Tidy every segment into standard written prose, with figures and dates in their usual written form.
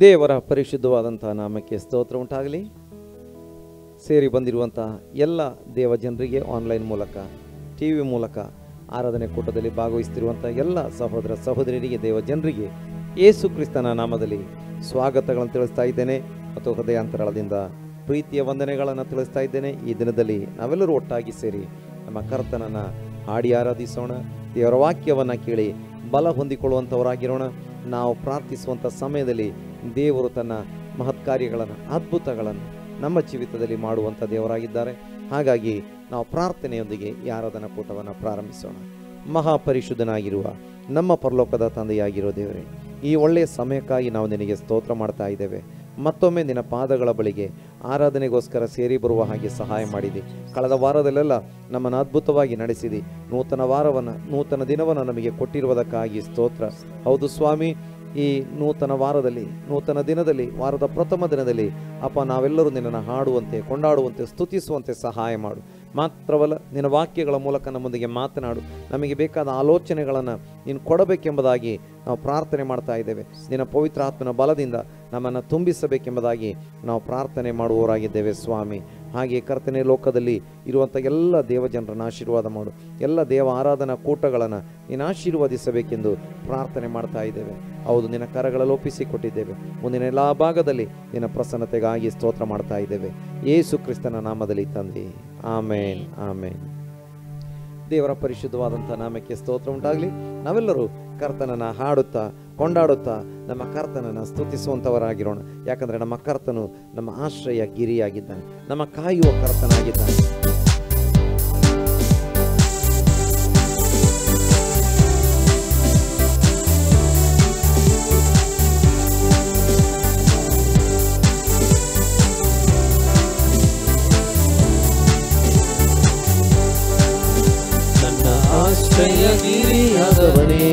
ದೇವರ ಪರಿಶುದ್ಧವಾದಂಥ ನಾಮಕ್ಕೆ ಸ್ತೋತ್ರ ಉಂಟಾಗಲಿ. ಸೇರಿ ಬಂದಿರುವಂಥ ಎಲ್ಲ ದೇವ ಜನರಿಗೆ ಆನ್ಲೈನ್ ಮೂಲಕ, ಟಿ ವಿ ಮೂಲಕ ಆರಾಧನೆ ಕೂಟದಲ್ಲಿ ಭಾಗವಹಿಸ್ತಿರುವಂಥ ಎಲ್ಲ ಸಹೋದರ ಸಹೋದರಿಯರಿಗೆ, ದೇವ ಜನರಿಗೆ ಯೇಸು ಕ್ರಿಸ್ತನ ನಾಮದಲ್ಲಿ ಸ್ವಾಗತಗಳನ್ನು ತಿಳಿಸ್ತಾ ಇದ್ದೇನೆ ಮತ್ತು ಹೃದಯಾಂತರಾಳದಿಂದ ಪ್ರೀತಿಯ ವಂದನೆಗಳನ್ನು ತಿಳಿಸ್ತಾ ಇದ್ದೇನೆ. ಈ ದಿನದಲ್ಲಿ ನಾವೆಲ್ಲರೂ ಒಟ್ಟಾಗಿ ಸೇರಿ ನಮ್ಮ ಕರ್ತನನ್ನು ಹಾಡಿ ಆರಾಧಿಸೋಣ. ದೇವರ ವಾಕ್ಯವನ್ನು ಕೇಳಿ ಬಲ ಹೊಂದಿಕೊಳ್ಳುವಂಥವರಾಗಿರೋಣ. ನಾವು ಪ್ರಾರ್ಥಿಸುವಂಥ ಸಮಯದಲ್ಲಿ ದೇವರು ತನ್ನ ಮಹತ್ ಕಾರ್ಯಗಳನ್ನು, ಅದ್ಭುತಗಳನ್ನು ನಮ್ಮ ಜೀವಿತದಲ್ಲಿ ಮಾಡುವಂಥ ದೇವರಾಗಿದ್ದಾರೆ. ಹಾಗಾಗಿ ನಾವು ಪ್ರಾರ್ಥನೆಯೊಂದಿಗೆ ಈ ಆರಾಧನಾ ಕೂಟವನ್ನು ಪ್ರಾರಂಭಿಸೋಣ. ಮಹಾಪರಿಶುದ್ಧನಾಗಿರುವ ನಮ್ಮ ಪರಲೋಕದ ತಂದೆಯಾಗಿರೋ ದೇವರೇ, ಈ ಒಳ್ಳೆಯ ಸಮಯಕ್ಕಾಗಿ ನಾವು ನಿನಗೆ ಸ್ತೋತ್ರ ಮಾಡ್ತಾ ಇದ್ದೇವೆ. ಮತ್ತೊಮ್ಮೆ ನಿನ್ನ ಪಾದಗಳ ಬಳಿಗೆ ಆರಾಧನೆಗೋಸ್ಕರ ಸೇರಿ ಬರುವ ಹಾಗೆ ಸಹಾಯ ಮಾಡಿದೆ. ಕಳೆದ ವಾರದಲ್ಲೆಲ್ಲ ನಮ್ಮನ್ನು ಅದ್ಭುತವಾಗಿ ನಡೆಸಿದಿ. ನೂತನ ದಿನವನ್ನು ನಮಗೆ ಕೊಟ್ಟಿರುವುದಕ್ಕಾಗಿ ಸ್ತೋತ್ರ. ಹೌದು ಸ್ವಾಮಿ, ಈ ನೂತನ ವಾರದಲ್ಲಿ, ನೂತನ ದಿನದಲ್ಲಿ, ವಾರದ ಪ್ರಥಮ ದಿನದಲ್ಲಿ ಅಪ್ಪ, ನಾವೆಲ್ಲರೂ ನಿನ್ನನ್ನು ಹಾಡುವಂತೆ, ಕೊಂಡಾಡುವಂತೆ, ಸ್ತುತಿಸುವಂತೆ ಸಹಾಯ ಮಾಡು. ಮಾತ್ರವಲ್ಲ, ನಿನ್ನ ವಾಕ್ಯಗಳ ಮೂಲಕ ನಮ್ಮೊಂದಿಗೆ ಮಾತನಾಡು. ನಮಗೆ ಬೇಕಾದ ಆಲೋಚನೆಗಳನ್ನು ನೀನು ಕೊಡಬೇಕೆಂಬುದಾಗಿ ನಾವು ಪ್ರಾರ್ಥನೆ ಮಾಡ್ತಾ ಇದ್ದೇವೆ. ನಿನ್ನ ಪವಿತ್ರ ಆತ್ಮನ ಬಲದಿಂದ ನಮ್ಮನ್ನು ತುಂಬಿಸಬೇಕೆಂಬುದಾಗಿ ನಾವು ಪ್ರಾರ್ಥನೆ ಮಾಡುವವರಾಗಿದ್ದೇವೆ ಸ್ವಾಮಿ. ಹಾಗೆ ಕರ್ತನೆ, ಲೋಕದಲ್ಲಿ ಇರುವಂಥ ಎಲ್ಲ ದೇವಜನರನ್ನು ಆಶೀರ್ವಾದ ಮಾಡು. ಎಲ್ಲ ದೇವ ಆರಾಧನಾ ಕೂಟಗಳನ್ನು ನೀನು ಆಶೀರ್ವದಿಸಬೇಕೆಂದು ಪ್ರಾರ್ಥನೆ ಮಾಡ್ತಾ ಇದ್ದೇವೆ. ಹೌದು, ನಿನ್ನ ಕರಗಳಲ್ಲಿ ಒಪ್ಪಿಸಿಕೊಟ್ಟಿದ್ದೇವೆ. ಮುಂದಿನ ಎಲ್ಲ ಭಾಗದಲ್ಲಿ ನಿನ್ನ ಪ್ರಸನ್ನತೆಗಾಗಿ ಸ್ತೋತ್ರ ಮಾಡ್ತಾ ಇದ್ದೇವೆ. ಯೇಸು ಕ್ರಿಸ್ತನ ನಾಮದಲ್ಲಿ ತಂದೆ, ಆಮೇನ್, ಆಮೇನ್. ದೇವರ ಪರಿಶುದ್ಧವಾದಂಥ ನಾಮಕ್ಕೆ ಸ್ತೋತ್ರ ಉಂಟಾಗಲಿ. ನಾವೆಲ್ಲರೂ ಕರ್ತನನ್ನು ಹಾಡುತ್ತಾ, ಕೊಂಡಾಡುತ್ತಾ ನಮ್ಮ ಕರ್ತನನ್ನು ಸ್ತುತಿಸುವಂಥವರಾಗಿರೋಣ. ಯಾಕಂದರೆ ನಮ್ಮ ಕರ್ತನು ನಮ್ಮ ಆಶ್ರಯ ಗಿರಿಯಾಗಿದ್ದಾನೆ, ನಮ್ಮ ಕಾಯುವ ಕರ್ತನಾಗಿದ್ದಾನೆ. ಆಶ್ರಯಗಿರಿಯಾದವನೇ,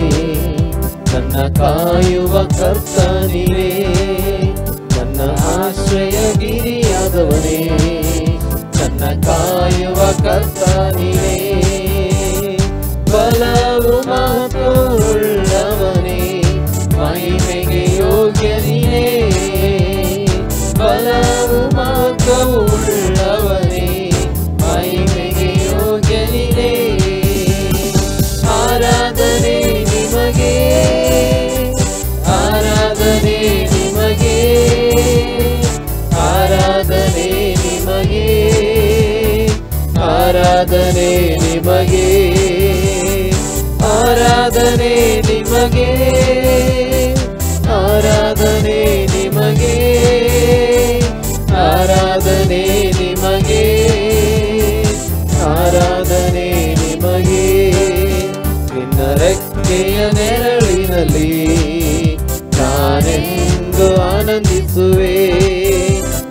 ನನ್ನ ಕಾಯುವ ಕರ್ತನಿನೇ. ನನ್ನ ಆಶ್ರಯಗಿರಿಯಾದವನೇ, ನನ್ನ ಕಾಯುವ ಕರ್ತನಿನೇ. ಬಲವು ಮಹತ್ವವುಳ್ಳವನೇ, ಮಹಿಮೆಗೆ ಯೋಗ್ಯನಿನೇ. ಬಲವು ಮಹತ್ವವುಳ್ಳವನೇ, ಮಹಿಮೆಗೆ ಯೋಗ್ಯನಿನೇ. ಆರಾಧನೆ ನಿಮಗೆ, ಆರಾಧನೆ ನಿಮಗೆ, ಆರಾಧನೆ ನಿಮಗೆ, ಆರಾಧನೆ ನಿಮಗೆ, ಆರಾಧನೆ ನಿಮಗೆ, ಆರಾಧನೆ ನಿಮಗೆ, ಆರಾಧನೆ ನಿಮಗೆ, ಆರಾಧನೆ ನಿಮಗೆ. ನಿನ್ನ ರೆಕ್ಕೆಯ ನೆರಳಿನಲ್ಲಿ ನಾನೆಂದು ಆನಂದಿಸುವೆ.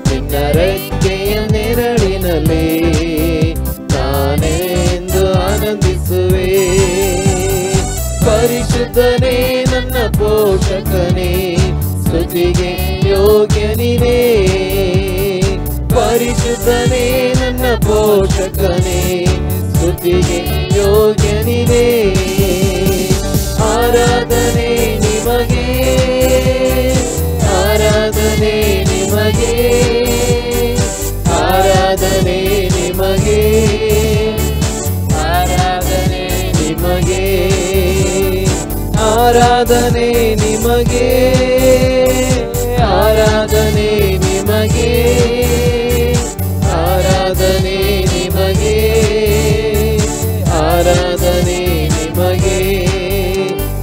ನಿನ್ನ ರೆಕ್ಕೆಯ ನೆರಳಿನಲ್ಲಿ ನಾನೆಂದು ಆನಂದಿಸುವೆ. ಪರಿಶುದ್ಧನೇ ನನ್ನ ಪೋಷಕನೇ, ಸ್ತುತಿಗೆ ಯೋಗ್ಯನಿನೇ. ಪರಿಶುದ್ಧನೇ ನನ್ನ ಪೋಷಕನೇ, ಸ್ತುತಿಗೆ ಯೋಗ್ಯನಿನೇ. ಆರಾಧನೆ ನಿಮಗೆ, ಆರಾಧನೆ ನಿಮಗೆ, ಆರಾಧನೆ ನಿಮಗೆ, ಆರಾಧನೆ ನಿಮಗೆ, ಆರಾಧನೆ ನಿಮಗೆ, ಆರಾಧನೆ ನಿಮಗೆ, ಆರಾಧನೆ ನಿಮಗೆ, ಆರಾಧನೆ ನಿಮಗೆ.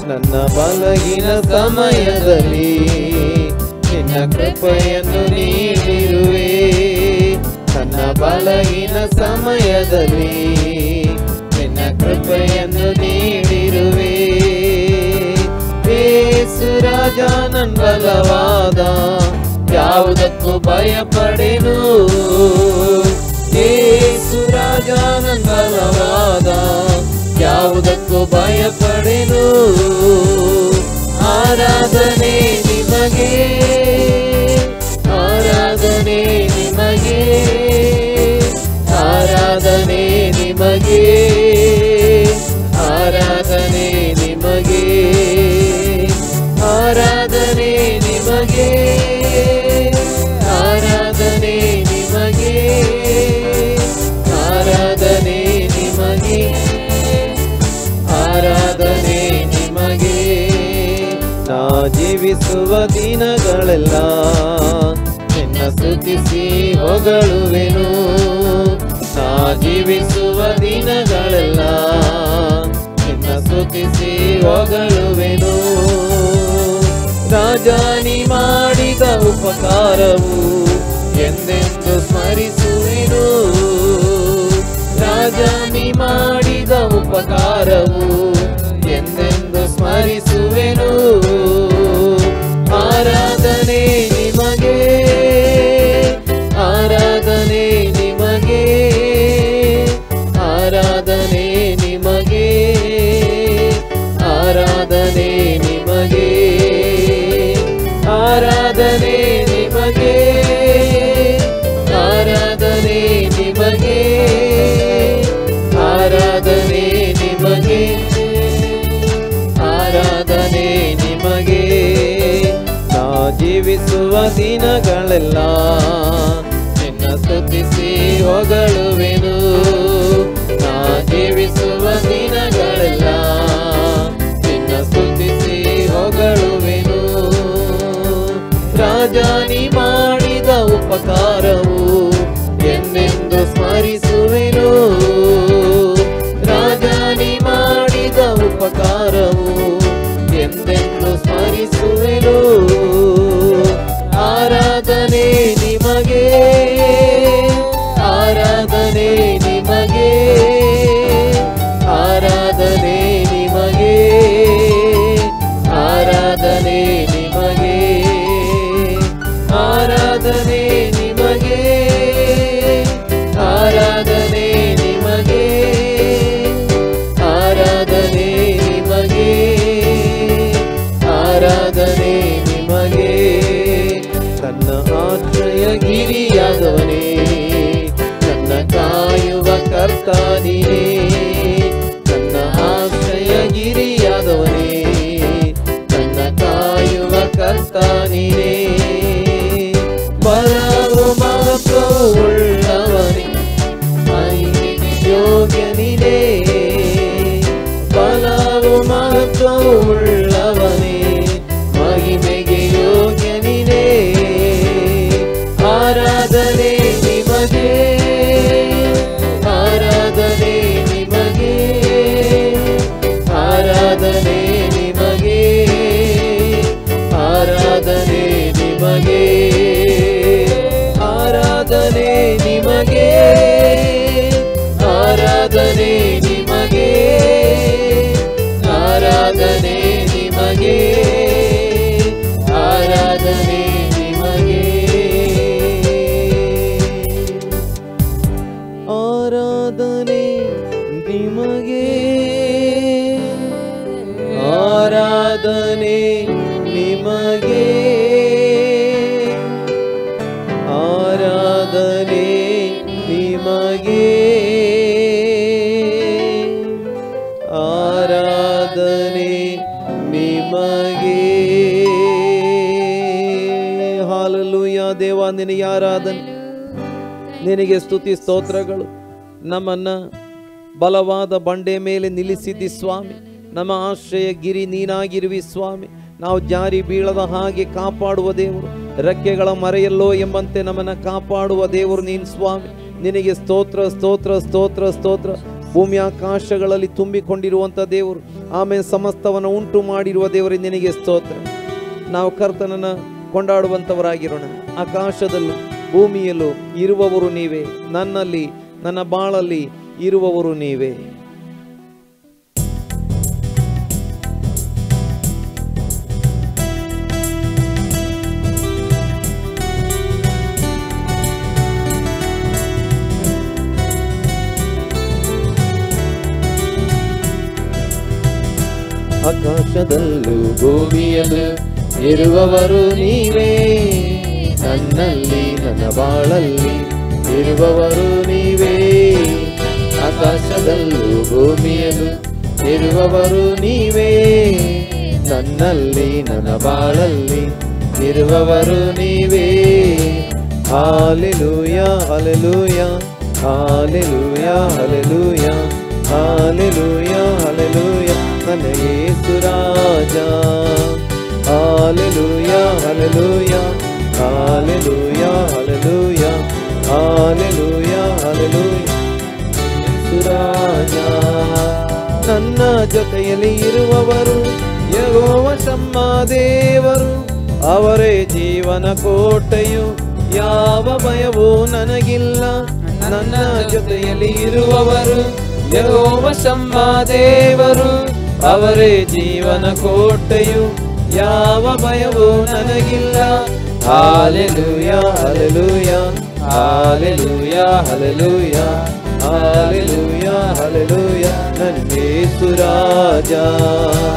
ನನ್ನ ಬಲಗಿನ ಸಮಯದಲ್ಲಿ ನಿನ್ನ ಕೃಪೆಯನ್ನು ನೀಡಿರುವೆ. ನನ್ನ ಬಲಗಿನ ಸಮಯದಲ್ಲಿ ನಿನ್ನ ಕೃಪೆಯನ್ನು ನೀಡಿರುವೆ. ಯೇಸು ರಾಜ ನನ್ನ ಬಲವಾದ, ಯಾವುದಕ್ಕೂ ಭಯಪಡೆನು. ಯೇಸು ರಾಜ ನನ್ನ ಬಲವಾದ, ಯಾವುದಕ್ಕೂ ಭಯಪಡೆನು. ಆರಾಧನೆ ನಿಮಗೆ, ಆರಾಧನೆ ನಿಮಗೆ, ಆರಾಧನೆ ನಿಮಗೆ, ಆರಾಧನೆ ನಿಮಗೆ, ಆರಾಧನೆ ನಿಮಗೆ. ಜೀವಿಸುವ ದಿನಗಳೆಲ್ಲ ನಿನ್ನ ಸ್ತುತಿಸಿ ಹೊಗಳುವೆನು. ನಾ ಜೀವಿಸುವ ದಿನಗಳೆಲ್ಲ ನಿನ್ನ ಸ್ತುತಿಸಿ ಹೊಗಳುವೆನು. ರಾಜ ನೀ ಮಾಡಿದ ಉಪಕಾರವು ಎಂದೆಂದು ಸ್ಮರಿಸುವೆನು. ರಾಜ ನೀ ಮಾಡಿದ ಉಪಕಾರವು ಎಂದೆಂದು ಸ್ಮರಿಸುವೆನು. ಆರಾಧನೆ ನಿಮಗೆ, ಆರಾಧನೆ ನಿಮಗೆ, ಆರಾಧನೆ ನಿಮಗೆ, ಆರಾಧನೆ ನಿಮಗೆ, ಆರಾಧನೆ ನಿಮಗೆ, ಆರಾಧನೆ ನಿಮಗೆ, ಆರಾಧನೆ ನಿಮಗೆ, ಆರಾಧನೆ ನಿಮಗೆ. ನಾ ಜೀವಿಸುವ ದಿನಗಳೆಲ್ಲ ನಿನ್ನ ಸ್ತುತಿಸಿ ಹೊಗಳುವೆನು. ನಾ ಜೀವಿಸುವ ದಿನಗಳೆಲ್ಲ ನಿನ್ನ ಸ್ತುತಿಸಿ ಹೊಗಳುವೆನು. ರಾಜ ನೀ ಮಾಡಿದ ಉಪಕಾರವು ಎಂದೆಂದು ಸ್ಮರಿಸುವೆನು. ರಾಜ ನೀ ಮಾಡಿದ ಉಪಕಾರವು ಎಂದೆಂದು ಸ್ಮರಿಸುವೆನು. ಆರಾಧನೆ ನಿಮಗೆ, ಆರಾಧನೆ ನಿಮಗೆ, ಆರಾಧನೆ ನಿಮಗೆ, ಆರಾಧನೆ ನಿಮಗೆ, ಆರಾಧನೆ ನಿಮಗೆ, ಆರಾಧನೆ ನಿಮಗೆ, ಆರಾಧನೆ ನಿಮಗೆ, ಆರಾಧನೆ ನಿಮಗೆ. ನನ್ನ ಆಶ್ರಯ ಗಿರಿಯಾದವನೇ, ನನ್ನ ಕಾಯುವ ಕರ್ತ ನೀನೇ. ನನ್ನ ಆಶ್ರಯ ಗಿರಿಯಾದವನೇ, ನನ್ನ ಕಾಯುವ ಕರ್ತ ನೀನೇ. ಬಲವು ಮಹತ್ವವು ಉಳ್ಳವನೇ, ಮಹಿಮೆಗೆ ಯೋಗ್ಯ ನೀನೇ. ಬಲವು ಮಹತ್ವವು ಉಳ್ಳವನೇ, ಮಹಿಮೆಗೆ ಯೋಗ್ಯ ನೀನೇ. ಆರಾಧನೆ ನಿಮಗೆ, ಆರಾಧನೆ ನಿಮಗೆ, ಆರಾಧನೆ ನಿಮಗೆ, ಆರಾಧನೆ ನಿಮಗೆ, ಆರಾಧನೆ ನಿಮಗೆ, ಆರಾಧನೆ ನಿಮಗೆ, ಆರಾಧನೆ ನಿಮಗೆ, ಆರಾಧನೆ ನಿಮಗೆ, ಆರಾಧನೆ ನಿಮಗೆ, ಆರಾಧನೆ ನಿಮಗೆ, ಆರಾಧನೆ ನಿಮಗೆ, ಆರಾಧನೆ ನಿಮಗೆ. ಹಾಲೆಲೂಯ. ದೇವ ನಿನಗೆ ಆರಾಧನೆ, ನಿನಗೆ ಸ್ತುತಿ ಸ್ತೋತ್ರಗಳು. ನಮ್ಮನ್ನ ಬಲವಾದ ಬಂಡೆ ಮೇಲೆ ನಿಲ್ಲಿಸಿದ್ದಿ ಸ್ವಾಮಿ. ನಮ್ಮ ಆಶ್ರಯ ಗಿರಿ ನೀನಾಗಿರುವಿ ಸ್ವಾಮಿ. ನಾವು ಜಾರಿ ಬೀಳದ ಹಾಗೆ ಕಾಪಾಡುವ ದೇವರು, ರೆಕ್ಕೆಗಳ ಮರೆಯಲ್ಲೋ ಎಂಬಂತೆ ನಮ್ಮನ್ನು ಕಾಪಾಡುವ ದೇವರು ನೀನು ಸ್ವಾಮಿ. ನಿನಗೆ ಸ್ತೋತ್ರ ಸ್ತೋತ್ರ ಸ್ತೋತ್ರ ಸ್ತೋತ್ರ. ಭೂಮಿ ಆಕಾಶಗಳಲ್ಲಿ ತುಂಬಿಕೊಂಡಿರುವಂಥ ದೇವರು, ಆಮೇಲೆ ಸಮಸ್ತವನ್ನು ಉಂಟು ಮಾಡಿರುವ ದೇವರೇ ನಿನಗೆ ಸ್ತೋತ್ರ. ನಾವು ಕರ್ತನನ್ನು ಕೊಂಡಾಡುವಂಥವರಾಗಿರೋಣ. ಆಕಾಶದಲ್ಲೂ ಭೂಮಿಯಲ್ಲೂ ಇರುವವರು ನೀವೇ, ನನ್ನಲ್ಲಿ ನನ್ನ ಬಾಳಲ್ಲಿ ಇರುವವರು ನೀವೇ. ಆಕಾಶದಲ್ಲೂ ಭೂಮಿಯಲ್ಲೂ ಇರುವವರು ನೀವೇ, ನನ್ನಲ್ಲಿ ನನ್ನ ಬಾಳಲ್ಲಿ ಇರುವವರು ನೀವೇ. ಆಕಾಶದಲ್ಲೂ ಭೂಮಿಯಲ್ಲೂ ಇರುವವರು ನೀವೇ, ನನ್ನಲ್ಲಿ ನನ್ನ ಬಾಳಲ್ಲಿ ಇರುವವರು ನೀವೇ. Hallelujah hallelujah hallelujah hallelujah hallelujah hallelujah. ನನ್ನ ಯೇಸು ರಾಜ, Hallelujah, hallelujah, hallelujah, hallelujah, hallelujah, hallelujah. ಸುರಾಜ ನನ್ನ ಜೊತೆಯಲ್ಲಿ ಇರುವವರು ಯೆಹೋವ ಶಮ್ಮ ದೇವರು, ಅವರೇ ಜೀವನ ಕೋಟೆಯು, ಯಾವ ಭಯವೂ ನನಗಿಲ್ಲ. ನನ್ನ ಜೊತೆಯಲ್ಲಿ ಇರುವವರು ಯೆಹೋವ ಶಮ್ಮ ದೇವರು, ಅವರೇ ಜೀವನ ಕೋಟೆಯು, ಯಾವ ಭಯವೂ ನನಗಿಲ್ಲ. Hallelujah hallelujah hallelujah hallelujah hallelujah hallelujah ನನ್ನ ಯೇಸು ರಾಜ.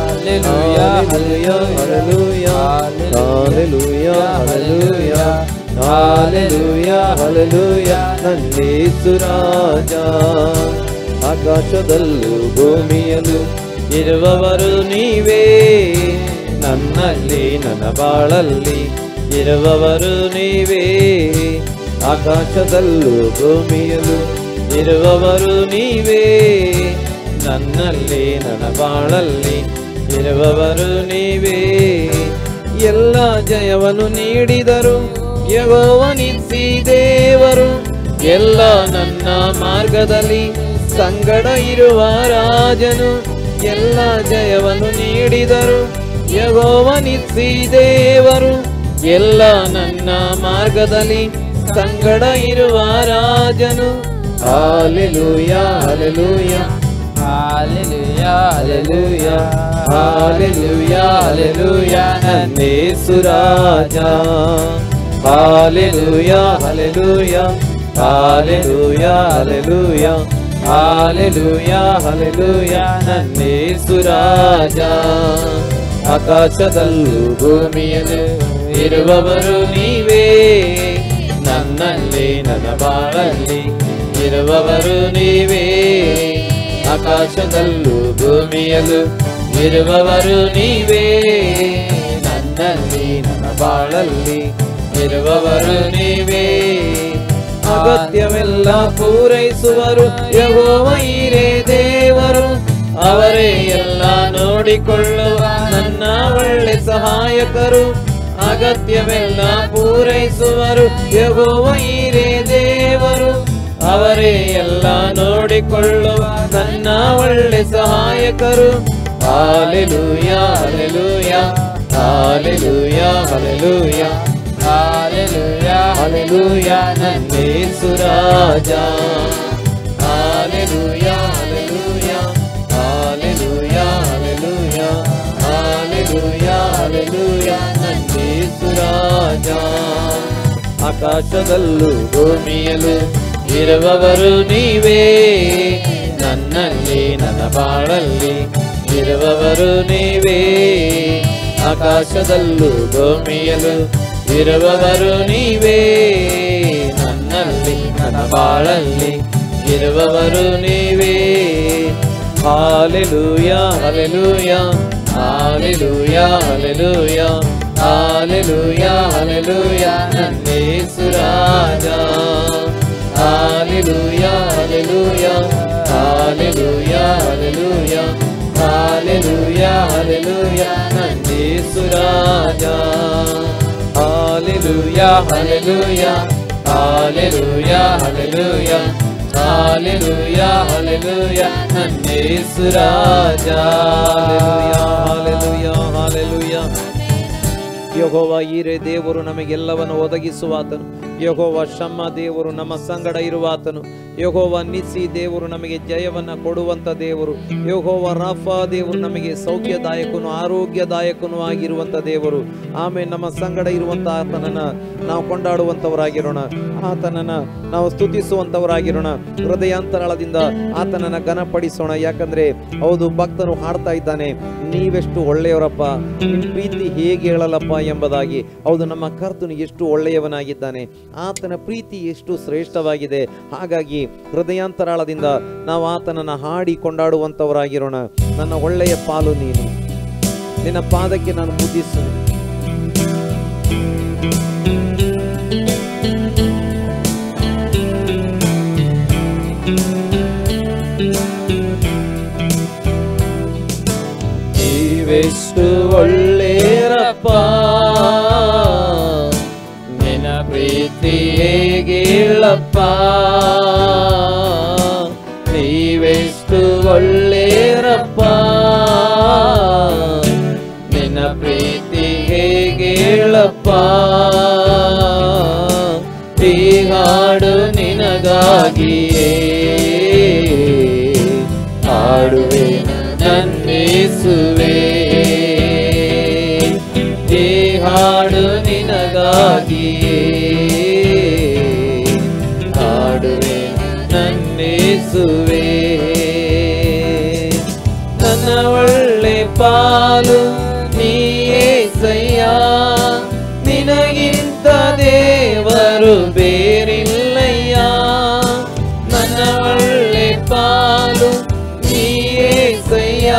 Hallelujah hallelujah hallelujah hallelujah hallelujah hallelujah ನನ್ನ ಯೇಸು ರಾಜ. ಆಕಾಶದಲ್ಲೂ ಭೂಮಿಯಲ್ಲೂ ಇರುವವರು ನೀವೇ, ನನ್ನಲ್ಲಿ ನನ್ನ ಬಾಳಲ್ಲಿ ಇರುವವರು ನೀವೇ. ಆಕಾಶದಲ್ಲೂ ಭೂಮಿಯಲ್ಲೂ ಇರುವವರು ನೀವೇ, ನನ್ನಲ್ಲಿ ನನ್ನ ಬಾಳಲ್ಲಿ ಇರುವವರು ನೀವೇ. ಎಲ್ಲ ಜಯವನ್ನು ನೀಡಿದರು ಯೆಹೋವ ನಿಸ್ಸಿ ದೇವರು, ಎಲ್ಲ ನನ್ನ ಮಾರ್ಗದಲ್ಲಿ ಸಂಗಡ ಇರುವ ರಾಜನು. ಎಲ್ಲ ಜಯವನ್ನು ನೀಡಿದರು ಯೆಹೋವ ನಿಸ್ಸಿ ದೇವರು, ಎಲ್ಲ ನನ್ನ ಮಾರ್ಗದಲ್ಲಿ ಸಂಗಡ ಇರುವ ರಾಜನು. Hallelujah hallelujah hallelujah hallelujah hallelujah hallelujah ನನ್ನ ಯೇಸು ರಾಜ. Hallelujah hallelujah hallelujah hallelujah hallelujah hallelujah ನನ್ನ ಯೇಸು ರಾಜ. ಆಕಾಶದಲ್ಲೂ ಭೂಮಿಯಲ್ಲೂ ಇರುವವರು ನೀವೇ, ನನ್ನಲ್ಲಿ ನನ್ನ ಬಾಳಲ್ಲಿ ಇರುವವರು ನೀವೇ. ಆಕಾಶದಲ್ಲೂ ಭೂಮಿಯಲ್ಲೂ ಇರುವವರು ನೀವೇ, ನನ್ನಲ್ಲಿ ನನ್ನ ಬಾಳಲ್ಲಿ ಇರುವವರು ನೀವೇ. ಅಗತ್ಯವೆಲ್ಲ ಪೂರೈಸುವರು ಯೆಹೋವ ಈರೇ ದೇವರು, ಅವರೇ ಎಲ್ಲ ನೋಡಿಕೊಳ್ಳುವ ನನ್ನ ಒಳ್ಳೆ ಸಹಾಯಕರು. ಅಗತ್ಯವೆಲ್ಲ ಪೂರೈಸುವರು ಯೆಹೋವ ಈರೇ ದೇವರು, ಅವರೇ ಎಲ್ಲ ನೋಡಿಕೊಳ್ಳುವ ನನ್ನ ಒಳ್ಳೆ ಸಹಾಯಕರು. Hallelujah hallelujah hallelujah hallelujah hallelujah hallelujah ನನ್ನ ಯೇಸು ರಾಜ. Hallelujah hallelujah hallelujah hallelujah hallelujah hallelujah ನನ್ನ ಯೇಸು ರಾಜ. ಆಕಾಶದಲ್ಲೂ ಭೂಮಿಯಲ್ಲೂ ಇರುವವರು ನೀವೇ, ನನ್ನಲ್ಲಿ ನನ್ನ ಬಾಳಲ್ಲಿ ಇರುವವರು ನೀವೇ. ಆಕಾಶದಲ್ಲೂ ಭೂಮಿಯಲ್ಲೂ ಇರುವವರು ನೀವೇ, ನನ್ನಲ್ಲಿ ನನ್ನ ಬಾಳಲ್ಲಿ ಇರುವವರು ನೀವೇ. Hallelujah hallelujah hallelujah hallelujah hallelujah hallelujah ನನ್ನ ಯೇಸು ರಾಜ. Hallelujah hallelujah hallelujah hallelujah hallelujah hallelujah ನನ್ನ ಯೇಸು ರಾಜ. Hallelujah hallelujah hallelujah hallelujah hallelujah hallelujah ನನ್ನ ಯೇಸು ರಾಜ. Hallelujah hallelujah. ಯೆಹೋವ ಈರೇ ದೇವರು ನಮಗೆಲ್ಲವನ್ನು ಒದಗಿಸುವಾತನು, ಯೆಹೋವ ಶಮ್ಮ ದೇವರು ನಮ್ಮ ಸಂಗಡ ಇರುವಾತನು, ಯೆಹೋವ ನಿಸ್ಸಿ ದೇವರು ನಮಗೆ ಜಯವನ್ನು ಕೊಡುವಂಥ ದೇವರು, ಯೆಹೋವ ರಾಫಾ ದೇವರು ನಮಗೆ ಸೌಖ್ಯದಾಯಕನು ಆರೋಗ್ಯದಾಯಕನು ಆಗಿರುವಂಥ ದೇವರು. ಆಮೇಲೆ ನಮ್ಮ ಸಂಗಡ ಇರುವಂಥ ಆತನನ್ನು ನಾವು ಕೊಂಡಾಡುವಂಥವರಾಗಿರೋಣ, ಆತನನ್ನು ನಾವು ಸ್ತುತಿಸುವಂಥವರಾಗಿರೋಣ, ಹೃದಯಾಂತರಾಳದಿಂದ ಆತನನ್ನು ಘನಪಡಿಸೋಣ. ಯಾಕಂದರೆ ಹೌದು, ಭಕ್ತನು ಹಾಡ್ತಾ ಇದ್ದಾನೆ, ನೀವೆಷ್ಟು ಒಳ್ಳೆಯವರಪ್ಪ, ನಿಮ್ಮ ಪ್ರೀತಿ ಹೇಗೆ ಹೇಳಲಪ್ಪ ಎಂಬುದಾಗಿ. ಹೌದು, ನಮ್ಮ ಕರ್ತನು ಎಷ್ಟು ಒಳ್ಳೆಯವನಾಗಿದ್ದಾನೆ, ಆತನ ಪ್ರೀತಿ ಎಷ್ಟು ಶ್ರೇಷ್ಠವಾಗಿದೆ. ಹಾಗಾಗಿ ಹೃದಯಾಂತರಾಳದಿಂದ ನಾವು ಆತನನ್ನು ಹಾಡಿ ಕೊಂಡಾಡುವಂಥವರಾಗಿರೋಣ. ನನ್ನ ಒಳ್ಳೆಯ ಪಾಲು ನೀನು, ನಿನ್ನ ಪಾದಕ್ಕೆ ನಾನು ಮುದ್ದಿಸು. ನೀವೆಷ್ಟು ಒಳ್ಳೆಯರಪ್ಪ, ಪ್ರೀತಿ ಹೇಗೇಳಪ್ಪ, ನೀವೆಷ್ಟು ಒಳ್ಳೆಯರಪ್ಪ, ನಿನ್ನ ಪ್ರೀತಿ ಹೇಗೇಳಪ್ಪ, ಈ ಹಾಡು ನಿನಗಾಗಿಯೇ ಹಾಡುವೆ ನನ್ನೇಸುವೆ, ಈ ಹಾಡು ನಿನಗಾಗಿಯೇ ಹಾಡುವೆ ನನ್ನೇಸುವೆ. ನನ್ನ ಒಳ್ಳೆ ಪಾಲು ನೀಯೇಸಯ್ಯ, ನಿನಗಿಂತ ದೇವರು ಬೇರಿಲ್ಲಯ್ಯ. ನನ್ನ ಒಳ್ಳೆ ಪಾಲು ನೀಯೇಸಯ್ಯ,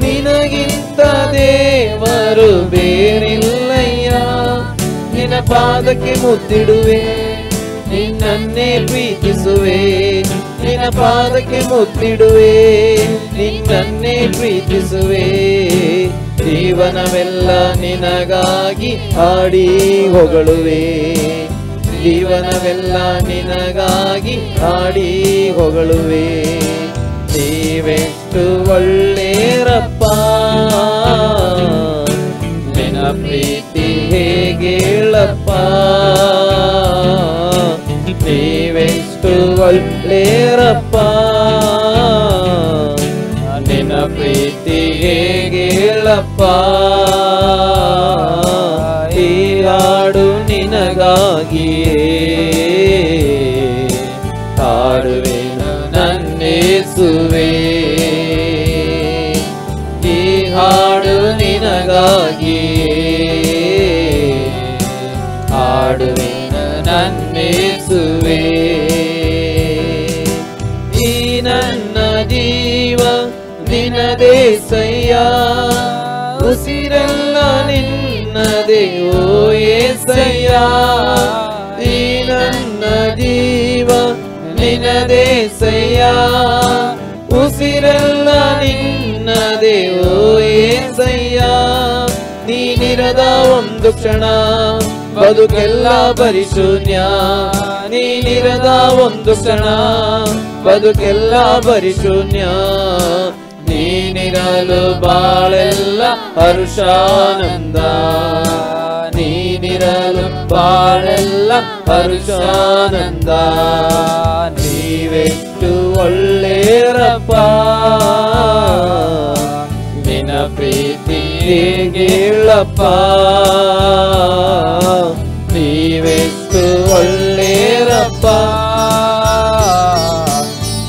ನಿನಗಿಂತ ದೇವರು ಬೇರಿಲ್ಲಯ್ಯ. ನಿನ್ನ ಪಾದಕ್ಕೆ ಮುತ್ತಿಡುವೆ, ನಿನ್ನನ್ನೇ ಪ್ರೀತಿಸುವೆ, ನಿನ್ನ ಪಾದಕ್ಕೆ ಮುತ್ತಿಡುವೆ, ನಿನ್ನನ್ನೇ ಪ್ರೀತಿಸುವೆ. ಜೀವನವೆಲ್ಲ ನಿನಗಾಗಿ ಹಾಡಿ ಹೊಗಳುವೆ, ಜೀವನವೆಲ್ಲ ನಿನಗಾಗಿ ಹಾಡಿ ಹೊಗಳುವೆ. ನೀವೆಷ್ಟು ಒಳ್ಳೆಯರಪ್ಪ, ನಿನ್ನ ಪ್ರೀತಿ ಹೇಗೇಳಪ್ಪ, ನೀವೆಷ್ಟು ಒಳ್ಳೆಯರಪ್ಪ, ನಿನ್ನ ಪ್ರೀತಿ ಹೇಗೇಳಪ್ಪ, ಈ ಹಾಡು ನಿನಗಾಗಿಯೇ ಹಾಡುವೆನು ನನ್ನೇಸುವೆ, ಈ ಹಾಡು ನಿನಗಾಗಿಯೇ ಹಾಡುವೆನು ನನ್ನೇಸುವೆ. ಈ ನನ್ನ ಜೀವ ನಿನ್ನದೇಸಯ್ಯ, ಉಸಿರೆಲ್ಲ ನಿನ್ನದೇ ಓ ಏಸಯ್ಯ. ಈ ನನ್ನ ಜೀವ ನಿನ್ನದೇಸಯ್ಯ, ಉಸಿರೆಲ್ಲ ನಿನ್ನದೇ ಓ ಏಸಯ್ಯ. ನೀನಿರದ ಒಂದು ಕ್ಷಣ ಬದುಕೆಲ್ಲ ಪರಿಶೂನ್ಯ, ನೀನಿರದ ಒಂದು ಕ್ಷಣ ಬದುಕೆಲ್ಲ ಪರಿಶೂನ್ಯ. ನೀನಿರಲು ಬಾಳೆಲ್ಲ ಹರುಷಾನಂದ, ನೀನಿರಲು ಬಾಳೆಲ್ಲ ಹರುಷಾನಂದ. ನೀವೆಷ್ಟು ಒಳ್ಳೆಯರಪ್ಪ, ನಿನ್ನ ಪ್ರೀತಿ ಹೇಗೇಳಪ್ಪ, ನೀವೆಷ್ಟು ಒಳ್ಳೆಯರಪ್ಪ,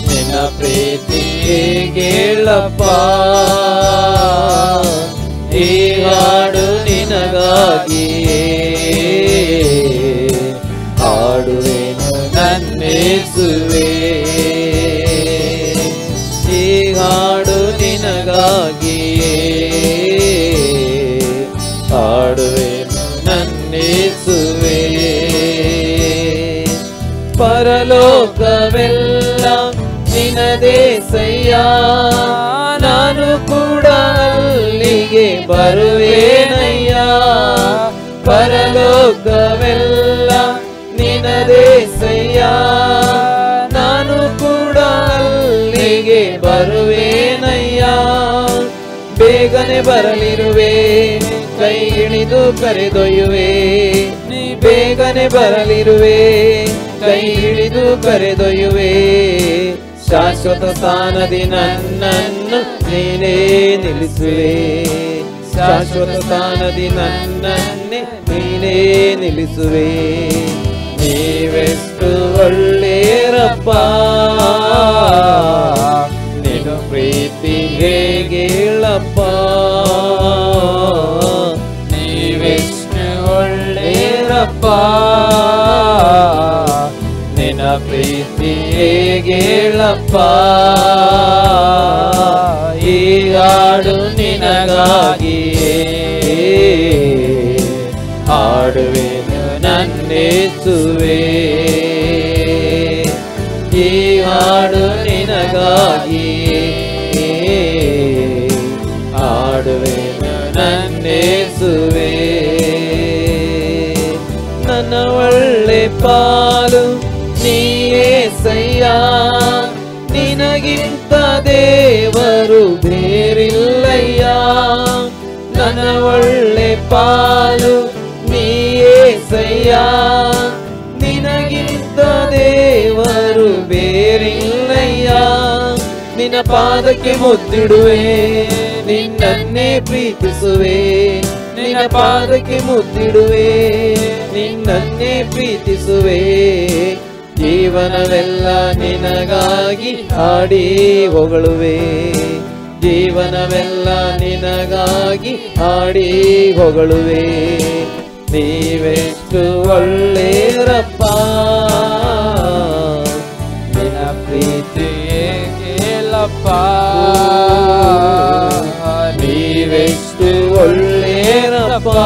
ನಿನ್ನ ಪ್ರೀತಿ ಹೇಗೇಳಪ್ಪ, ಈ ಹಾಡು ನಿನಗಾಗಿಯೇ ಹಾಡುವೆನು ನನ್ನೇಸುವೆ, ಈ ಹಾಡು ನಿನಗಾಗಿಯೇ ಹಾಡುವೆನು ನನ್ನೇಸುವೆ. ಪರಲೋಕವೆಲ್ಲ ನಿನದೇಸಯ್ಯ, ನಾನು ಕೂಡ ಅಲ್ಲಿಗೆ ಬರುವೇನಯ್ಯ. ಪರಲೋಕವೆಲ್ಲ ನಿನದೇಸಯ್ಯ, ನಾನು ಕೂಡ ಅಲ್ಲಿಗೆ ಬರುವೇನಯ್ಯ. ಬೇಗನೆ ಬರಲಿರುವೆ, ಕೈ ಹಿಡಿದು ಕರೆದೊಯ್ಯುವೆ, ನೀ ಬೇಗನೆ ಬರಲಿರುವೆ, ಕೈ ಹಿಡಿದು ಕರೆದೊಯ್ಯುವೆ. ಶಾಶ್ವತ ಸ್ಥಾನದಿ ನನ್ನನ್ನು ನೀನೇ ನಿಲ್ಲಿಸುವೆ, ಶಾಶ್ವತ ಸ್ಥಾನದಿ ನನ್ನನ್ನೇ ನೀನೇ ನಿಲ್ಲಿಸುವೆ. ನೀವೆಷ್ಟು ಒಳ್ಳೆಯರಪ್ಪ, ನಿನ್ನ ಪ್ರೀತಿ ಹೇಗೇಳಪ್ಪ, ನೀವೆಷ್ಟು ಒಳ್ಳೆಯರಪ್ಪ, ನಿನ್ನ ಪ್ರೀತಿ ಹೇಗೇಳಪ್ಪ, ಈ ಹಾಡು ನಿನಗಾಗಿಯೇ ಹಾಡುವೆನು ನನ್ನೇಸುವೆ, ಈ ಹಾಡು ನಿನಗಾಗಿಯೇ ಹಾಡುವೆನು ನನ್ನೇಸುವೆ. ನನ್ನ ಒಳ್ಳೆ ಪಾಲು ನೀಯೇಸಯ್ಯ, ನಿನಗಿಂತ ದೇವರು ಬೇರಿಲ್ಲಯ್ಯ. ನನ್ನ ಒಳ್ಳೆ ಪಾಲು ನೀಯೇಸಯ್ಯ, ನಿನಗಿಂತ ದೇವರು ಬೇರಿಲ್ಲಯ್ಯ. ನಿನ್ನ ಪಾದಕ್ಕೆ ಮುತ್ತಿಡುವೆ, ನಿನ್ನನ್ನೇ ಪ್ರೀತಿಸುವೆ. ನಿನ್ನ ಪಾದಕ್ಕೆ ಮುತ್ತಿಡುವೆ, ನಿನ್ನನ್ನೇ ಪ್ರೀತಿಸುವೆ. ಜೀವನವೆಲ್ಲ ನಿನಗಾಗಿ ಹಾಡಿ ಹೊಗಳುವೆ. ಜೀವನವೆಲ್ಲ ನಿನಗಾಗಿ ಹಾಡಿ ಹೊಗಳುವೆ. ನೀವೆಷ್ಟು ಒಳ್ಳೆಯರಪ್ಪ, ನಿನ್ನ ಪ್ರೀತಿ ಏಕೇಲಪ್ಪ. ನೀವೆಷ್ಟು ಒಳ್ಳೆಯರಪ್ಪ,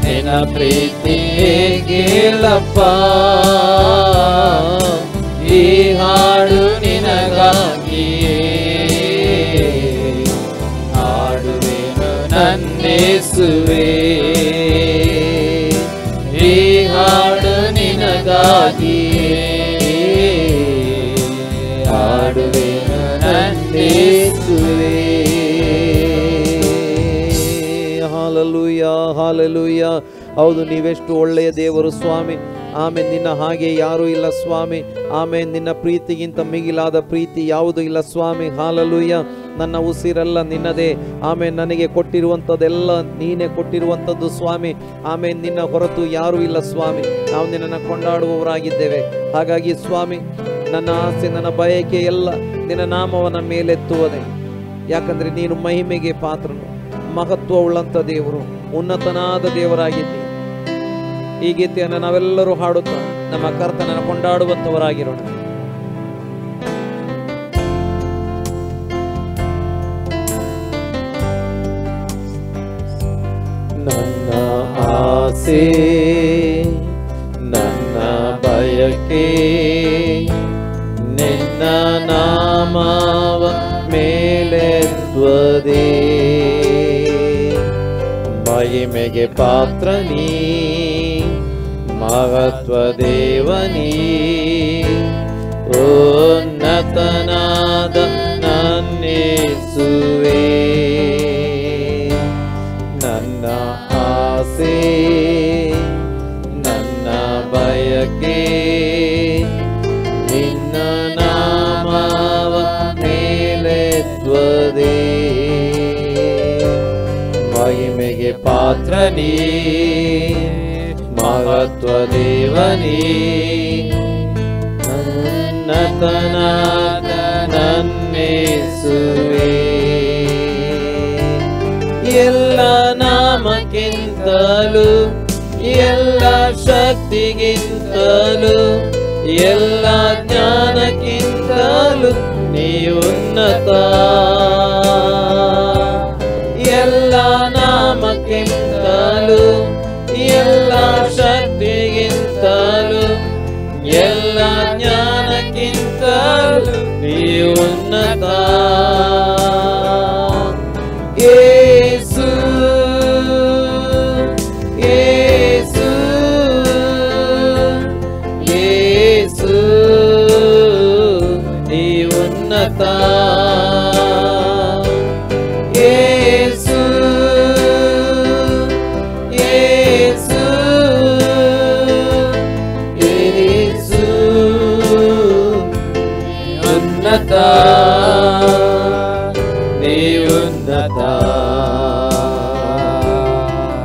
ನಿನ್ನ ಪ್ರೀತಿ ಏಕೇಲಪ್ಪ. ಈ ಹಾಡು ನಿನಗಾಗಿಯೇ ಹಾಡುವೆನು ನನ್ನೇಸುವೆ. ಈ ಹಾಡು ನಿನಗಾಗಿಯೇ ಹಾಡುವೆನು ನನ್ನೇಸುವೆ. Hallelujah, hallelujah. ಹೌದು, ನೀವೆಷ್ಟು ಒಳ್ಳೆಯ ದೇವರು ಸ್ವಾಮಿ. ಆಮೇಲೆ ನಿನ್ನ ಹಾಗೆ ಯಾರೂ ಇಲ್ಲ ಸ್ವಾಮಿ. ಆಮೇಲೆ ನಿನ್ನ ಪ್ರೀತಿಗಿಂತ ಮಿಗಿಲಾದ ಪ್ರೀತಿ ಯಾವುದೂ ಇಲ್ಲ ಸ್ವಾಮಿ. ಹಾಲೆಲೂಯ. ನನ್ನ ಉಸಿರೆಲ್ಲ ನಿನ್ನದೇ. ಆಮೇಲೆ ನನಗೆ ಕೊಟ್ಟಿರುವಂಥದ್ದೆಲ್ಲ ನೀನೇ ಕೊಟ್ಟಿರುವಂಥದ್ದು ಸ್ವಾಮಿ. ಆಮೇಲೆ ನಿನ್ನ ಹೊರತು ಯಾರೂ ಇಲ್ಲ ಸ್ವಾಮಿ. ನಾವು ನಿನ್ನನ್ನು ಕೊಂಡಾಡುವವರಾಗಿದ್ದೇವೆ. ಹಾಗಾಗಿ ಸ್ವಾಮಿ, ನನ್ನ ಆಸೆ, ನನ್ನ ಬಯಕೆ ಎಲ್ಲ ನಿನ್ನ ನಾಮವನ್ನು ಮೇಲೆತ್ತುವುದೇ. ಯಾಕಂದರೆ ನೀನು ಮಹಿಮೆಗೆ ಪಾತ್ರನು, ಮಹತ್ವವುಳ್ಳಂಥ ದೇವರು, ಉನ್ನತನಾದ ದೇವರಾಗಿದ್ದಿ. ಈ ಗೀತೆಯನ್ನು ನಾವೆಲ್ಲರೂ ಹಾಡುತ್ತಾ ನಮ್ಮ ಕರ್ತನನ್ನು ಕೊಂಡಾಡುವಂಥವರಾಗಿರೋಣ. ನನ್ನ ಆಸೆ, ನನ್ನ ಬಯಕೆ ನಿನ್ನ ನಾಮವ ಮೇಲೆತ್ತುವುದೇ. ಮಹಿಮೆಗೆ ಪಾತ್ರ ನೀ, ಮಹತ್ವ ದೇವನೀ. ಉನ್ನತನಾದ ನನ್ನೇಸುವೆ. ನನ್ನ ಆಸೆ, ನನ್ನ ಬಯಕೆ ನಿನ್ನ ನಾಮವ ಮೇಲೆತ್ತುವುದೇ. ಮಹಿಮೆಗೆ ಪಾತ್ರ ನೀ, ಮಹತ್ವ ದೇವನೀ. ಉನ್ನತನಾದ ನನ್ನೇಸುವೆ. ಎಲ್ಲ ನಾಮಕ್ಕಿಂತಲೂ, ಎಲ್ಲ ಶಕ್ತಿಗಿಂತಲೂ, ಎಲ್ಲ ಜ್ಞಾನಕ್ಕಿಂತಲೂ ನೀ ಉನ್ನತ. ಎಲ್ಲ ನಾಮಕ್ಕಿಂತಲೂ, ಎಲ್ಲ ಶಕ್ತಿಗಿಂತಲೂ, ಎಲ್ಲ ಜ್ಞಾನಕ್ಕಿಂತಲೂ ನೀ ಉನ್ನತ. ಯೇಸು, ಯೇಸು, ಯೇಸು ನೀ ಉನ್ನತ. ಯೇಸು, ಯೇಸು, ಯೇಸು ಉನ್ನತ, ನೀ ಉನ್ನತ.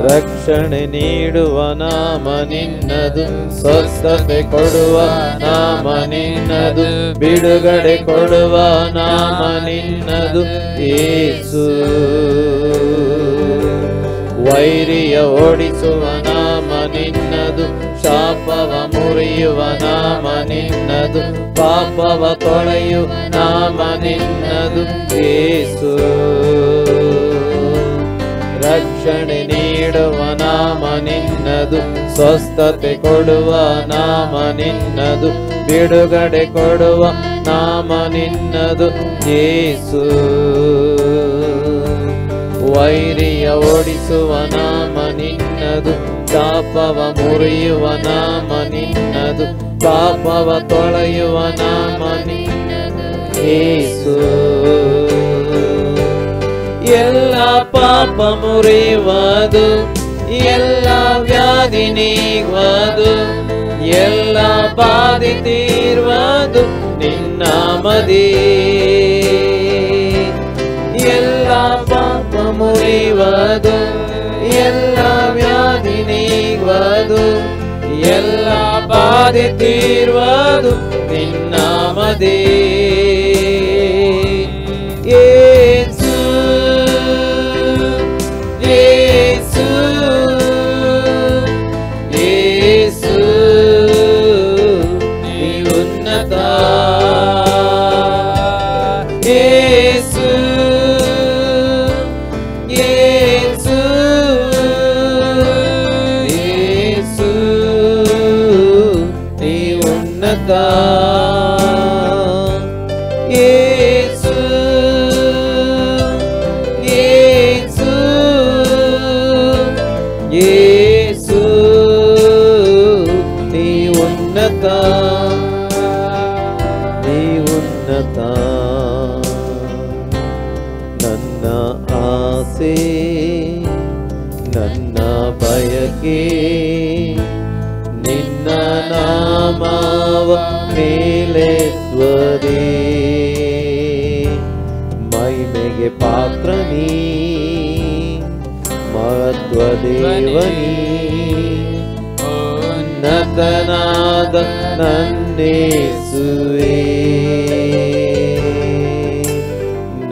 ರಕ್ಷಣೆ ನೀಡುವ ನಾಮ ನಿನ್ನದು, ಸ್ವಸ್ಥತೆ ಕೊಡುವ ನಾಮ ನಿನ್ನದು, ಬಿಡುಗಡೆ ಕೊಡುವ ನಾಮ ನಿನ್ನದು ಯೇಸು. ವೈರಿಯ ಓಡಿಸುವ ನಾಮ ನಿನ್ನದು, ಶಾಪವ ಮುರಿಯುವ ನಾಮ ನಿನ್ನದು, ಪಾಪವ ತೊಳೆಯುವ ನಾಮ ನಿನ್ನದು ಯೇಸು. ರಕ್ಷಣೆ ನೀಡುವ ನಾಮ ನಿನ್ನದು, ಸ್ವಸ್ಥತೆ ಕೊಡುವ ನಾಮ ನಿನ್ನದು, ಬಿಡುಗಡೆ ಕೊಡುವ ನಾಮ ನಿನ್ನದು ಯೇಸು. ವೈರಿಯ ಓಡಿಸುವ ನಾಮ ನಿನ್ನದು, ಶಾಪವ ಮುರಿಯುವ ನಾಮ ನಿನ್ನದು, ಪಾಪವ ತೊಳೆಯುವ ನಾಮ ನಿನ್ನದು ಯೇಸು. ಎಲ್ಲ ಪಾಪ ಮುರಿಯುವುದು, ಎಲ್ಲ ವ್ಯಾಧಿ ನೀಗುವುದು, ಎಲ್ಲ ಬಾಧೆ ತೀರುವುದು ನಿನ್ನಾಮದೇ. ಎಲ್ಲ ಪಾಪ ಮುರಿಯುವುದು, ಎಲ್ಲ ವ್ಯಾಧಿ ನೀಗುವುದು, ಎಲ್ಲ ಬಾಧೆ ತೀರುವುದು ನಿನ್ನಾಮದೇ. ಯೇಸು ಯೇಸು ಯೇಸು ನೀ ಉನ್ನತ. ಯೇಸು ಯೇಸು ಯೇಸು ನೀ ಉನ್ನತ. ಯೇಸು ಯೇಸು ಯೇಸು ನೀ ಉನ್ನತ, ನೀ ಉನ್ನತ. ನನ್ನ ಆಸೆ ನನ್ನ ಬಯಕೆ ನಿನ್ನ ನಾಮವ ಮೇಲೆತ್ತುವುದೇ. ಮಹಿಮೆಗೆ ಪಾತ್ರ ನೀ, ಮಹತ್ವ ದೇವನೀ, ಉನ್ನತನಾದ ನನ್ನೇಸುವೆ.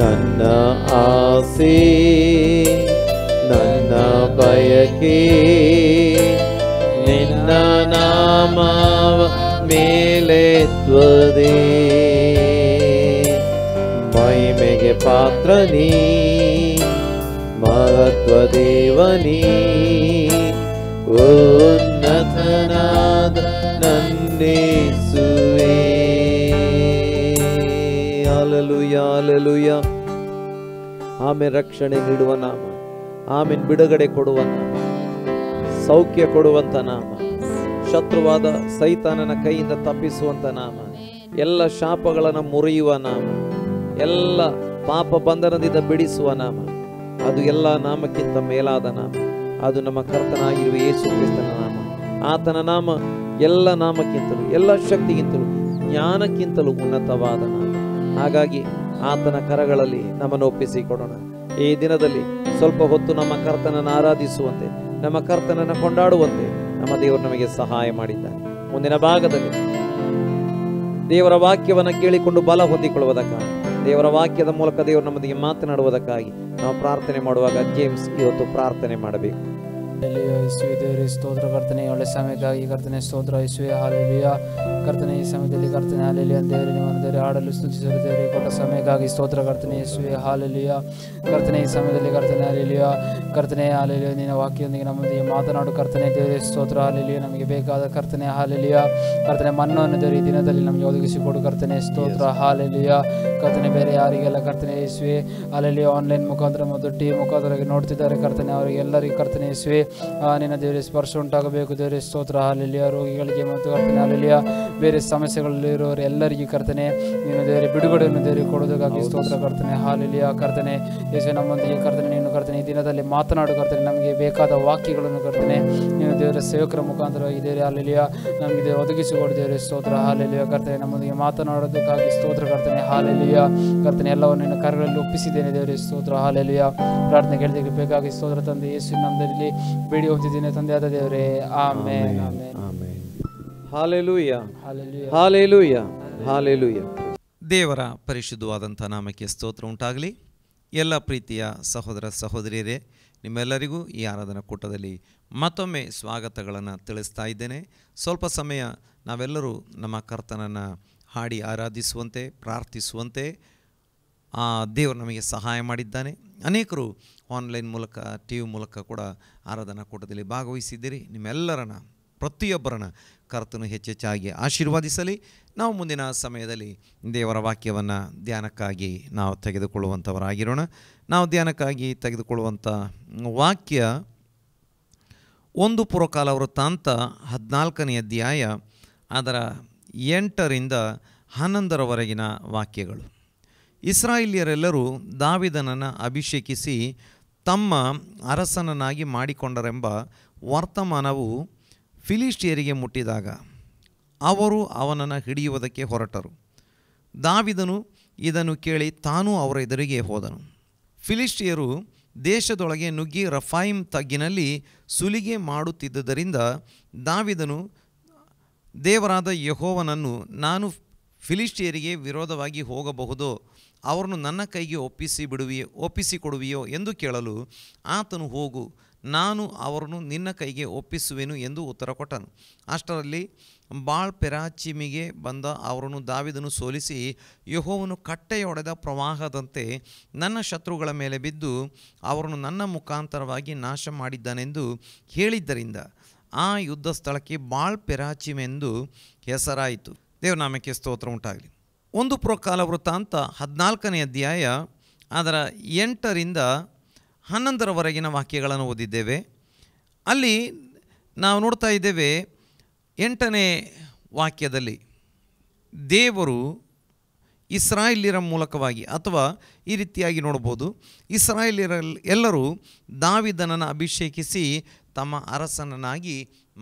ನನ್ನ ಆಸೆ ನನ್ನ ಬಯಕೆ ನಿನ್ನ ನಾಮವ ಮೇಲೆತ್ತುವುದೇ. ಮಹಿಮೆಗೆ ಪಾತ್ರ ನೀ, ಮಹತ್ವ ದೇವನೀ, ಉನ್ನತನಾದ ನನ್ನೇಸುವೆ. Hallelujah hallelujah. ಆಮೇಲೆ ರಕ್ಷಣೆ ನೀಡುವ ನಾಮ, ಆಮೇಲೆ ಬಿಡುಗಡೆ ಕೊಡುವ ನಾಮ, ಸೌಖ್ಯ ಕೊಡುವಂತ ನಾಮ, ಶತ್ರುವಾದ ಸೈತಾನನ ಕೈಯಿಂದ ತಪ್ಪಿಸುವಂತ ನಾಮ, ಎಲ್ಲ ಶಾಪಗಳನ್ನು ಮುರಿಯುವ ನಾಮ, ಎಲ್ಲ ಪಾಪ ಬಂಧನದಿಂದ ಬಿಡಿಸುವ ನಾಮ, ಅದು ಎಲ್ಲ ನಾಮಕ್ಕಿಂತ ಮೇಲಾದ ನಾಮ, ಅದು ನಮ್ಮ ಕರ್ತನಾಗಿರುವ ಯೇಸು ಕ್ರಿಸ್ತನ ನಾಮ. ಆತನ ನಾಮ ಎಲ್ಲ ನಾಮಕ್ಕಿಂತಲೂ, ಎಲ್ಲ ಶಕ್ತಿಗಿಂತಲೂ, ಜ್ಞಾನಕ್ಕಿಂತಲೂ ಉನ್ನತವಾದ ನಾಮ. ಹಾಗಾಗಿ ಆತನ ಕರಗಳಲ್ಲಿ ನಮ್ಮನ್ನು ಒಪ್ಪಿಸಿಕೊಡೋಣ. ಈ ದಿನದಲ್ಲಿ ಸ್ವಲ್ಪ ಹೊತ್ತು ನಮ್ಮ ಕರ್ತನನ್ನು ಆರಾಧಿಸುವಂತೆ, ನಮ್ಮ ಕರ್ತನನ್ನು ಕೊಂಡಾಡುವಂತೆ ನಮ್ಮ ದೇವರು ನಮಗೆ ಸಹಾಯ ಮಾಡಿದ್ದಾನೆ. ಮುಂದಿನ ಭಾಗದಲ್ಲಿ ದೇವರ ವಾಕ್ಯವನ್ನು ಕೇಳಿಕೊಂಡು ಬಲ ಹೊಂದಿಕೊಳ್ಳುವುದಕ್ಕಾಗಿ, ದೇವರ ವಾಕ್ಯದ ಮೂಲಕ ದೇವರು ನಮ್ಮೊಂದಿಗೆ ಮಾತನಾಡುವುದಕ್ಕಾಗಿ ನಾವು ಪ್ರಾರ್ಥನೆ ಮಾಡುವಾಗ ಜೇಮ್ಸ್ ಇವತ್ತು ಪ್ರಾರ್ಥನೆ ಮಾಡಬೇಕು. ಯೇಸುವೆ ದೇವರೇ ಸ್ತೋತ್ರ ಕರ್ತನೆ, ಒಳ್ಳೆ ಸಮಯಕ್ಕಾಗಿ ಕರ್ತನೆ ಸ್ತೋತ್ರ ಯೇಸುವೆ. ಹಾಲೆಲೂಯಾ ಕರ್ತನೆ, ಈ ಸಮಯದಲ್ಲಿ ಕರ್ತನೆ ಹಾಲೆಲೂಯಾ ದೇವರೇ ನಿಮ್ಮನ್ನು ದೇವರೇ ಆಡಲು ಸ್ತುತಿಸಲು ದೇವರೇ ಕೊಟ್ಟ ಸಮಯಕ್ಕಾಗಿ ಸ್ತೋತ್ರ ಕರ್ತನೆ ಯೇಸುವೆ. ಹಾಲೆಲೂಯಾ ಕರ್ತನೆ, ಈ ಸಮಯದಲ್ಲಿ ಕರ್ತನೆ ಹಾಲೆಲೂಯಾ ಕರ್ತನೆ ಹಾಲೆಲೂಯಾ ನಿನ್ನ ವಾಕ್ಯದೊಂದಿಗೆ ನಮ್ಮೊಂದಿಗೆ ಮಾತನಾಡು ಕರ್ತನೆ ದೇವರೇ ಸ್ತೋತ್ರ. ಹಾಲೆಲೂಯಾ ನಮಗೆ ಬೇಕಾದ ಕರ್ತನೆ ಹಾಲೆಲೂಯಾ ಕರ್ತನೆ ಮನ್ನವನ್ನು ದೇವರೇ ಈ ದಿನದಲ್ಲಿ ನಮಗೆ ಒದಗಿಸಿಕೊಡು ಕರ್ತನೆ ಸ್ತೋತ್ರ. ಹಾಲೆಲೂಯಾ ಕರ್ತನೆ, ಬೇರೆ ಯಾರಿಗೆಲ್ಲ ಕರ್ತನೆ ಯೇಸುವೆ ಹಾಲೆಲೂಯಾ ಆನ್ಲೈನ್ ಮುಖಾಂತರ ಮತ್ತು ಟಿವಿ ಮುಖಾಂತರ ನೋಡ್ತಿದ್ದಾರೆ ಕರ್ತನೆ, ಅವರಿಗೆ ಎಲ್ಲರಿಗೂ ಕರ್ತನೆ ಯೇಸುವೆ ನಿನ್ನ ದೇವರೇ ಸ್ಪರ್ಶ ಉಂಟಾಗಬೇಕು ದೇವರೇ ಸ್ತೋತ್ರ. ಹಾಲೆಲೂಯಾ ರೋಗಿಗಳಿಗೆ ಮತ್ತು ಕರ್ತನೆ ಹಾಲೆಲೂಯಾ ಬೇರೆ ಸಮಸ್ಯೆಗಳಲ್ಲಿರೋರು ಎಲ್ಲರಿಗೂ ಕರ್ತನೆ ನೀನು ದೇವರೇ ಬಿಡುಗಡೆಯನ್ನು ದೇವರಿಗೆ ಕೊಡೋದಕ್ಕಾಗಿ ಸ್ತೋತ್ರ ಕರ್ತನೆ. ಹಾಲೆಲೂಯಾ ಕರ್ತನೆ ಯೇಸುವೆ ನಮ್ಮೊಂದಿಗೆ ಕರ್ತನೆ ನೀನು ಕರ್ತನೆ ಈ ದಿನದಲ್ಲಿ ಮಾತನಾಡು ಕರ್ತನೆ, ನಮಗೆ ಬೇಕಾದ ವಾಕ್ಯಗಳನ್ನು ಕರ್ತನೆ ನೀನು ದೇವರ ಸೇವಕರ ಮುಖಾಂತರ ಇದೇರೆ ಹಾಲೆಲೂಯಾ ನಮಗೆ ದೇವರು ಒದಗಿಸಿಕೊಡು ದೇವರೇ ಸ್ತೋತ್ರ. ಹಾಲೆಲೂಯಾ ಕರ್ತನೆ ನಮ್ಮೊಂದಿಗೆ ಮಾತನಾಡೋದಕ್ಕಾಗಿ ಸ್ತೋತ್ರ ಕರ್ತನೆ. ಹಾಲೆಲೂಯಾ ಕರ್ತನೆ ಎಲ್ಲವನ್ನು ನಿನ್ನ ಕರಗಳಲ್ಲಿ ಒಪ್ಪಿಸಿದ್ದೇನೆ ದೇವರೇ ಸ್ತೋತ್ರ. ಹಾಲೆಲೂಯಾ ಪ್ರಾರ್ಥನೆ ಕೇಳಿದಕ್ಕೆ ಬೇಕಾಗಿ ಸ್ತೋತ್ರ ತಂದೆ ಯೇಸುವಿನ ನಾಮದಲ್ಲಿ ಬೇಡಿ ಹೋಗ್ತಿದ್ದೇನೆ ತಂದೆಯಾದ ದೇವರೇ, amen amen amen. Hallelujah hallelujah hallelujah hallelujah. ದೇವರ ಪರಿಶುದ್ಧವಾದಂಥ ನಾಮಕ್ಕೆ ಸ್ತೋತ್ರ ಉಂಟಾಗಲಿ. ಎಲ್ಲ ಪ್ರೀತಿಯ ಸಹೋದರ ಸಹೋದರಿಯರೇ, ನಿಮ್ಮೆಲ್ಲರಿಗೂ ಈ ಆರಾಧನಾ ಕೂಟದಲ್ಲಿ ಮತ್ತೊಮ್ಮೆ ಸ್ವಾಗತಗಳನ್ನು ತಿಳಿಸ್ತಾ ಇದ್ದೇನೆ. ಸ್ವಲ್ಪ ಸಮಯ ನಾವೆಲ್ಲರೂ ನಮ್ಮ ಕರ್ತನನ್ನು ಹಾಡಿ ಆರಾಧಿಸುವಂತೆ ಪ್ರಾರ್ಥಿಸುವಂತೆ ದೇವರು ನಮಗೆ ಸಹಾಯ ಮಾಡಿದ್ದಾನೆ. ಅನೇಕರು ಆನ್ಲೈನ್ ಮೂಲಕ ಟಿ ವಿ ಮೂಲಕ ಕೂಡ ಆರಾಧನಾ ಕೂಟದಲ್ಲಿ ಭಾಗವಹಿಸಿದ್ದೀರಿ. ನಿಮ್ಮೆಲ್ಲರನ್ನ ಪ್ರತಿಯೊಬ್ಬರನ್ನ ಕರ್ತನು ಹೆಚ್ಚೆಚ್ಚಾಗಿ ಆಶೀರ್ವಾದಿಸಲಿ. ನಾವು ಮುಂದಿನ ಸಮಯದಲ್ಲಿ ದೇವರ ವಾಕ್ಯವನ್ನು ಧ್ಯಾನಕ್ಕಾಗಿ ನಾವು ತೆಗೆದುಕೊಳ್ಳುವಂಥವರಾಗಿರೋಣ. ನಾವು ಧ್ಯಾನಕ್ಕಾಗಿ ತೆಗೆದುಕೊಳ್ಳುವಂಥ ವಾಕ್ಯ 1 ಪುರಕಾಲ ವೃತ್ತಾಂತ 14ನೇ ಅಧ್ಯಾಯ ಅದರ 8ರಿಂದ 11ರವರೆಗಿನ ವಾಕ್ಯಗಳು. ಇಸ್ರಾಯೇಲ್ಯರೆಲ್ಲರೂ ದಾವೀದನನ್ನು ಅಭಿಷೇಕಿಸಿ ತಮ್ಮ ಅರಸನನ್ನಾಗಿ ಮಾಡಿಕೊಂಡರೆಂಬ ವರ್ತಮಾನವು ಫಿಲಿಷ್ಟಿಯರಿಗೆ ಮುಟ್ಟಿದಾಗ ಅವರು ಅವನನ್ನು ಹಿಡಿಯುವುದಕ್ಕೆ ಹೊರಟರು. ದಾವೀದನು ಇದನ್ನು ಕೇಳಿ ತಾನೂ ಅವರ ಎದುರಿಗೆ ಹೋದನು. ಫಿಲಿಷ್ಟಿಯರು ದೇಶದೊಳಗೆ ನುಗ್ಗಿ ರಫಾಯಿಮ್ ತಗ್ಗಿನಲ್ಲಿ ಸುಲಿಗೆ ಮಾಡುತ್ತಿದ್ದುದರಿಂದ ದಾವೀದನು ದೇವರಾದ ಯೆಹೋವನನ್ನು, ನಾನು ಫಿಲಿಷ್ಟಿಯರಿಗೆ ವಿರೋಧವಾಗಿ ಹೋಗಬಹುದೋ, ಅವರನ್ನು ನನ್ನ ಕೈಗೆ ಒಪ್ಪಿಸಿಕೊಡುವಿಯೋ ಎಂದು ಕೇಳಲು ಆತನು, ಹೋಗು, ನಾನು ಅವರನ್ನು ನಿನ್ನ ಕೈಗೆ ಒಪ್ಪಿಸುವೆನು ಎಂದು ಉತ್ತರ ಕೊಟ್ಟನು. ಅಷ್ಟರಲ್ಲಿ ಬಾಳ್ ಪೆರಾಚಿಮಿಗೆ ಬಂದ ಅವರನ್ನು ದಾವೀದನು ಸೋಲಿಸಿ, ಯೆಹೋವನು ಕಟ್ಟೆಯೊಡೆದ ಪ್ರವಾಹದಂತೆ ನನ್ನ ಶತ್ರುಗಳ ಮೇಲೆ ಬಿದ್ದು ಅವರನ್ನು ನನ್ನ ಮುಖಾಂತರವಾಗಿ ನಾಶ ಮಾಡಿದ್ದಾನೆಂದು ಹೇಳಿದ್ದರಿಂದ ಆ ಯುದ್ಧ ಸ್ಥಳಕ್ಕೆ ಬಾಳ್ ಪೆರಾಚಿಮೆಂದು ಹೆಸರಾಯಿತು. ದೇವನಾಮಕ್ಕೆ ಸ್ತೋತ್ರ ಉಂಟಾಗಲಿ. 1 ಪುರಕಾಲ ವೃತ್ತಾಂತ 14ನೇ ಅಧ್ಯಾಯ ಅದರ 8ರಿಂದ 11ರವರೆಗಿನ ವಾಕ್ಯಗಳನ್ನು ಓದಿದ್ದೇವೆ. ಅಲ್ಲಿ ನಾವು ನೋಡ್ತಾ ಇದ್ದೇವೆ 8ನೇ ವಾಕ್ಯದಲ್ಲಿ ದೇವರು ಇಸ್ರಾಯೇಲ್ಯರ ಮೂಲಕವಾಗಿ, ಅಥವಾ ಈ ರೀತಿಯಾಗಿ ನೋಡ್ಬೋದು, ಎಲ್ಲರೂ ದಾವೀದನನ್ನು ಅಭಿಷೇಕಿಸಿ ತಮ್ಮ ಅರಸನನ್ನಾಗಿ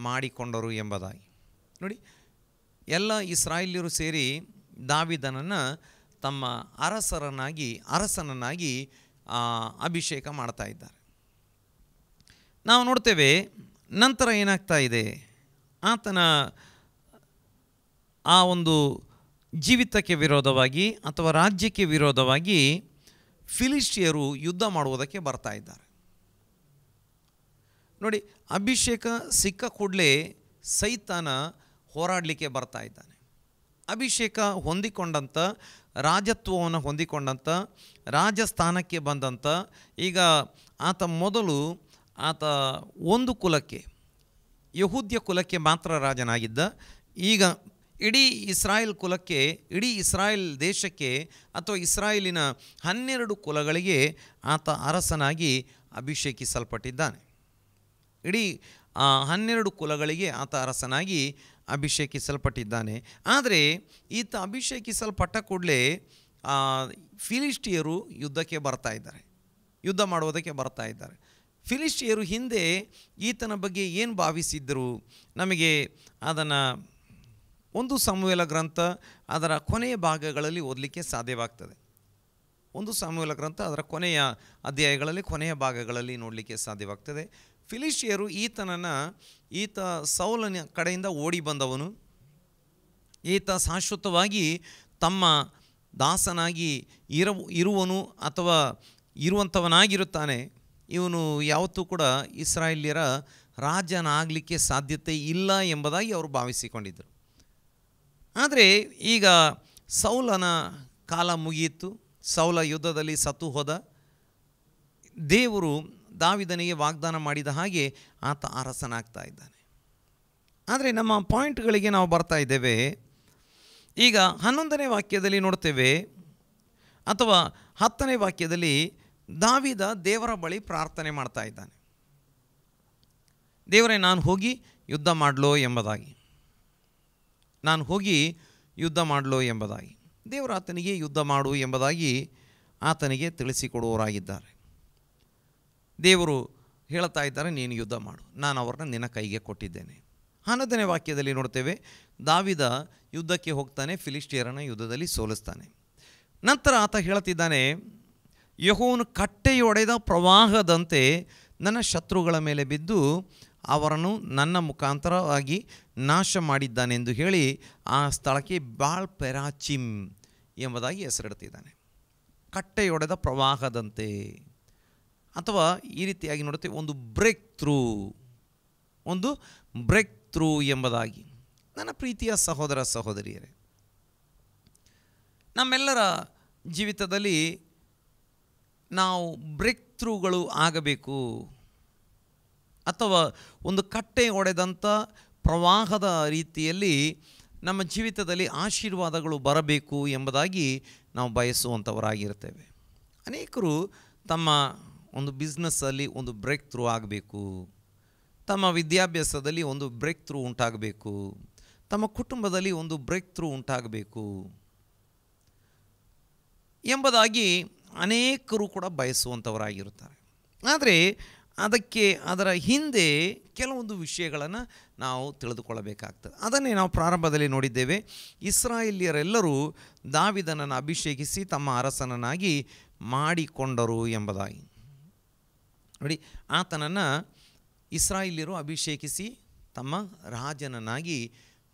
ಮಾಡಿಕೊಂಡರು ಎಂಬುದಾಗಿ. ನೋಡಿ, ಎಲ್ಲ ಇಸ್ರಾಯೇಲ್ಯರು ಸೇರಿ ದಾವೀದನನ್ನು ತಮ್ಮ ಅರಸನನ್ನಾಗಿ ಅಭಿಷೇಕ ಮಾಡ್ತಾ ಇದ್ದಾರೆ. ನಾವು ನೋಡ್ತೇವೆ ನಂತರ ಏನಾಗ್ತಾ ಇದೆ, ಆತನ ಆ ಒಂದು ಜೀವಿತಕ್ಕೆ ವಿರೋಧವಾಗಿ ಅಥವಾ ರಾಜ್ಯಕ್ಕೆ ವಿರೋಧವಾಗಿ ಫಿಲಿಷ್ಟಿಯರು ಯುದ್ಧ ಮಾಡುವುದಕ್ಕೆ ಬರ್ತಾ ಇದ್ದಾರೆ. ನೋಡಿ, ಅಭಿಷೇಕ ಸಿಕ್ಕ ಕೂಡಲೇ ಸೈತಾನ ಹೋರಾಡಲಿಕ್ಕೆ ಬರ್ತಾ ಇದ್ದಾನೆ. ಅಭಿಷೇಕ ಹೊಂದಿಕೊಂಡಂಥ, ರಾಜತ್ವವನ್ನು ಹೊಂದಿಕೊಂಡಂಥ, ರಾಜಸ್ಥಾನಕ್ಕೆ ಬಂದಂಥ, ಈಗ ಆತ ಒಂದು ಕುಲಕ್ಕೆ, ಯಹೂದ್ಯ ಕುಲಕ್ಕೆ ಮಾತ್ರ ರಾಜನಾಗಿದ್ದ. ಈಗ ಇಡೀ ಇಸ್ರಾಯೇಲ್ ದೇಶಕ್ಕೆ ಅಥವಾ ಇಸ್ರಾಯೇಲಿನ 12 ಕುಲಗಳಿಗೆ ಆತ ಅರಸನಾಗಿ ಅಭಿಷೇಕಿಸಲ್ಪಟ್ಟಿದ್ದಾನೆ. ಇಡೀ 12 ಕುಲಗಳಿಗೆ ಆತ ಅರಸನಾಗಿ ಅಭಿಷೇಕಿಸಲ್ಪಟ್ಟಿದ್ದಾನೆ. ಆದರೆ ಈತ ಅಭಿಷೇಕಿಸಲ್ಪಟ್ಟ ಕೂಡಲೇ ಫಿಲಿಷ್ಟಿಯರು ಯುದ್ಧ ಮಾಡುವುದಕ್ಕೆ ಬರ್ತಾ ಇದ್ದಾರೆ. ಫಿಲಿಷ್ಟಿಯರು ಹಿಂದೆ ಈತನ ಬಗ್ಗೆ ಏನು ಭಾವಿಸಿದ್ದರು, ನಮಗೆ ಅದನ್ನು 1 ಸಮುವೇಲ ಗ್ರಂಥ ಅದರ ಕೊನೆಯ ಭಾಗಗಳಲ್ಲಿ ಓದಲಿಕ್ಕೆ ಸಾಧ್ಯವಾಗ್ತದೆ. 1 ಸಮುವೇಲ ಗ್ರಂಥ ಅದರ ಕೊನೆಯ ಅಧ್ಯಾಯಗಳಲ್ಲಿ, ಕೊನೆಯ ಭಾಗಗಳಲ್ಲಿ ನೋಡಲಿಕ್ಕೆ ಸಾಧ್ಯವಾಗ್ತದೆ. ಫಿಲಿಷ್ಟಿಯರು ಈತ ಸೌಲನ ಕಡೆಯಿಂದ ಓಡಿ ಬಂದವನು, ಈತ ಶಾಶ್ವತವಾಗಿ ತಮ್ಮ ದಾಸನಾಗಿ ಇರುವನು ಅಥವಾ ಇರುವಂಥವನಾಗಿರುತ್ತಾನೆ, ಇವನು ಯಾವತ್ತೂ ಕೂಡ ಇಸ್ರಾಯೇಲ್ಯರ ರಾಜನಾಗಲಿಕ್ಕೆ ಸಾಧ್ಯತೆ ಇಲ್ಲ ಎಂಬುದಾಗಿ ಅವರು ಭಾವಿಸಿಕೊಂಡಿದ್ದರು. ಆದರೆ ಈಗ ಸೌಲನ ಕಾಲ ಮುಗಿಯಿತು, ಸೌಲ ಯುದ್ಧದಲ್ಲಿ ಸತ್ತು ಹೋದ. ದೇವರು ದಾವೀದನಿಗೆ ವಾಗ್ದಾನ ಮಾಡಿದ ಹಾಗೆ ಆತ ಅರಸನಾಗ್ತಾ ಇದ್ದಾನೆ. ಆದರೆ ನಮ್ಮ ಪಾಯಿಂಟ್ಗಳಿಗೆ ನಾವು ಬರ್ತಾ ಇದ್ದೇವೆ. ಈಗ 11ನೇ ವಾಕ್ಯದಲ್ಲಿ ನೋಡ್ತೇವೆ, ಅಥವಾ 10ನೇ ವಾಕ್ಯದಲ್ಲಿ ದಾವೀದ ದೇವರ ಬಳಿ ಪ್ರಾರ್ಥನೆ ಮಾಡ್ತಾ ಇದ್ದಾನೆ. ದೇವರೇ, ನಾನು ಹೋಗಿ ಯುದ್ಧ ಮಾಡಲೋ ಎಂಬುದಾಗಿ ದೇವರು ಆತನಿಗೆ ಯುದ್ಧ ಮಾಡು ಎಂಬುದಾಗಿ ಆತನಿಗೆ ತಿಳಿಸಿಕೊಡುವವರಾಗಿದ್ದಾರೆ. ದೇವರು ಹೇಳ್ತಾ ಇದ್ದಾರೆ, ನೀನು ಯುದ್ಧ ಮಾಡು, ನಾನು ಅವ್ರನ್ನ ನಿನ್ನ ಕೈಗೆ ಕೊಟ್ಟಿದ್ದೇನೆ. 11ನೇ ವಾಕ್ಯದಲ್ಲಿ ನೋಡ್ತೇವೆ, ದಾವೀದ ಯುದ್ಧಕ್ಕೆ ಹೋಗ್ತಾನೆ, ಫಿಲಿಷ್ಟಿಯರನ್ನು ಯುದ್ಧದಲ್ಲಿ ಸೋಲಿಸ್ತಾನೆ. ನಂತರ ಆತ ಹೇಳ್ತಿದ್ದಾನೆ, ಯೆಹೋವನು ಕಟ್ಟೆಯೊಡೆದ ಪ್ರವಾಹದಂತೆ ನನ್ನ ಶತ್ರುಗಳ ಮೇಲೆ ಬಿದ್ದು ಅವರನ್ನು ನನ್ನ ಮುಖಾಂತರವಾಗಿ ನಾಶ ಮಾಡಿದ್ದಾನೆಂದು ಹೇಳಿ ಆ ಸ್ಥಳಕ್ಕೆ ಬಾಳ್ ಪೆರಾಚಿಮ್ ಎಂಬುದಾಗಿ ಹೆಸರಿಡ್ತಿದ್ದಾನೆ. ಕಟ್ಟೆಯೊಡೆದ ಪ್ರವಾಹದಂತೆ, ಅಥವಾ ಈ ರೀತಿಯಾಗಿ ನೋಡುತ್ತೇವೆ, ಒಂದು ಬ್ರೇಕ್ ಥ್ರೂ ಎಂಬುದಾಗಿ. ನನ್ನ ಪ್ರೀತಿಯ ಸಹೋದರ ಸಹೋದರಿಯರೇ, ನಮ್ಮೆಲ್ಲರ ಜೀವಿತದಲ್ಲಿ ನಾವು ಬ್ರೇಕ್ ಥ್ರೂಗಳು ಆಗಬೇಕು, ಅಥವಾ ಒಂದು ಕಟ್ಟೆ ಒಡೆದಂಥ ಪ್ರವಾಹದ ರೀತಿಯಲ್ಲಿ ನಮ್ಮ ಜೀವಿತದಲ್ಲಿ ಆಶೀರ್ವಾದಗಳು ಬರಬೇಕು ಎಂಬುದಾಗಿ ನಾವು ಬಯಸುವಂಥವರಾಗಿರ್ತೇವೆ. ಅನೇಕರು ತಮ್ಮ ಒಂದು ಬಿಸ್ನೆಸ್ಸಲ್ಲಿ ಒಂದು ಬ್ರೇಕ್ ಥ್ರೂ ಆಗಬೇಕು, ತಮ್ಮ ವಿದ್ಯಾಭ್ಯಾಸದಲ್ಲಿ ಒಂದು ಬ್ರೇಕ್ ಥ್ರೂ ಉಂಟಾಗಬೇಕು, ತಮ್ಮ ಕುಟುಂಬದಲ್ಲಿ ಒಂದು ಬ್ರೇಕ್ ಥ್ರೂ ಉಂಟಾಗಬೇಕು ಎಂಬುದಾಗಿ ಅನೇಕರು ಕೂಡ ಬಯಸುವಂಥವರಾಗಿರುತ್ತಾರೆ. ಆದರೆ ಅದರ ಹಿಂದೆ ಕೆಲವೊಂದು ವಿಷಯಗಳನ್ನು ನಾವು ತಿಳಿದುಕೊಳ್ಳಬೇಕಾಗ್ತದೆ. ಅದನ್ನೇ ನಾವು ಪ್ರಾರಂಭದಲ್ಲಿ ನೋಡಿದ್ದೇವೆ. ಇಸ್ರಾಯೇಲ್ಯರೆಲ್ಲರೂ ದಾವೀದನನ್ನು ಅಭಿಷೇಕಿಸಿ ತಮ್ಮ ಅರಸನನ್ನಾಗಿ ಮಾಡಿಕೊಂಡರು ಎಂಬುದಾಗಿ ನೋಡಿ. ಆತನನ್ನು ಇಸ್ರಾಯೇಲ್ಯರು ಅಭಿಷೇಕಿಸಿ ತಮ್ಮ ರಾಜನನ್ನಾಗಿ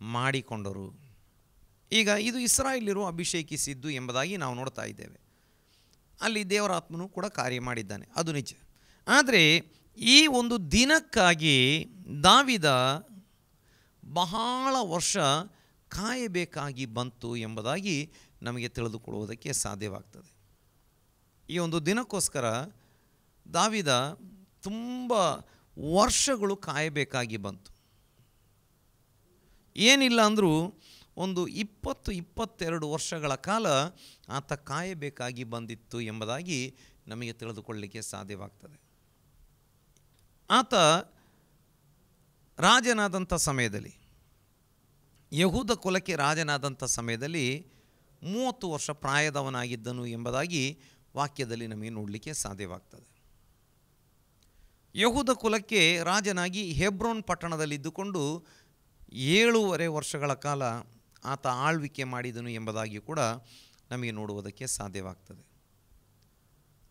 ಮಾಡಿಕೊಂಡರು. ಈಗ ಇದು ಇಸ್ರಾಯೇಲ್ಯರು ಅಭಿಷೇಕಿಸಿದ್ದು ಎಂಬುದಾಗಿ ನಾವು ನೋಡ್ತಾ ಇದ್ದೇವೆ. ಅಲ್ಲಿ ದೇವರಾತ್ಮನು ಕೂಡ ಕಾರ್ಯ ಮಾಡಿದ್ದಾನೆ, ಅದು ನಿಜ. ಆದರೆ ಈ ಒಂದು ದಿನಕ್ಕಾಗಿ ದಾವೀದ ಬಹಳ ವರ್ಷ ಕಾಯಬೇಕಾಗಿ ಬಂತು ಎಂಬುದಾಗಿ ನಮಗೆ ತಿಳಿದುಕೊಳ್ಳುವುದಕ್ಕೆ ಸಾಧ್ಯವಾಗ್ತದೆ. ಈ ಒಂದು ದಿನಕ್ಕೋಸ್ಕರ ದಾವೀದ ತುಂಬ ವರ್ಷಗಳು ಕಾಯಬೇಕಾಗಿ ಬಂತು. ಏನಿಲ್ಲ ಅಂದರೂ ಒಂದು 20-22 ವರ್ಷಗಳ ಕಾಲ ಆತ ಕಾಯಬೇಕಾಗಿ ಬಂದಿತ್ತು ಎಂಬುದಾಗಿ ನಮಗೆ ತಿಳಿದುಕೊಳ್ಳಲಿಕ್ಕೆ ಸಾಧ್ಯವಾಗ್ತದೆ. ಆತ ರಾಜನಾದಂಥ ಸಮಯದಲ್ಲಿ, ಯಹೂದ ಕುಲಕ್ಕೆ ರಾಜನಾದಂಥ ಸಮಯದಲ್ಲಿ 30 ವರ್ಷ ಪ್ರಾಯದವನಾಗಿದ್ದನು ಎಂಬುದಾಗಿ ವಾಕ್ಯದಲ್ಲಿ ನಮಗೆ ನೋಡಲಿಕ್ಕೆ ಸಾಧ್ಯವಾಗ್ತದೆ. ಯಹೂದ ಕುಲಕ್ಕೆ ರಾಜನಾಗಿ ಹೆಬ್ರೋನ್ ಪಟ್ಟಣದಲ್ಲಿದ್ದುಕೊಂಡು 7.5 ವರ್ಷಗಳ ಕಾಲ ಆತ ಆಳ್ವಿಕೆ ಮಾಡಿದನು ಎಂಬುದಾಗಿ ಕೂಡ ನಮಗೆ ನೋಡುವುದಕ್ಕೆ ಸಾಧ್ಯವಾಗ್ತದೆ.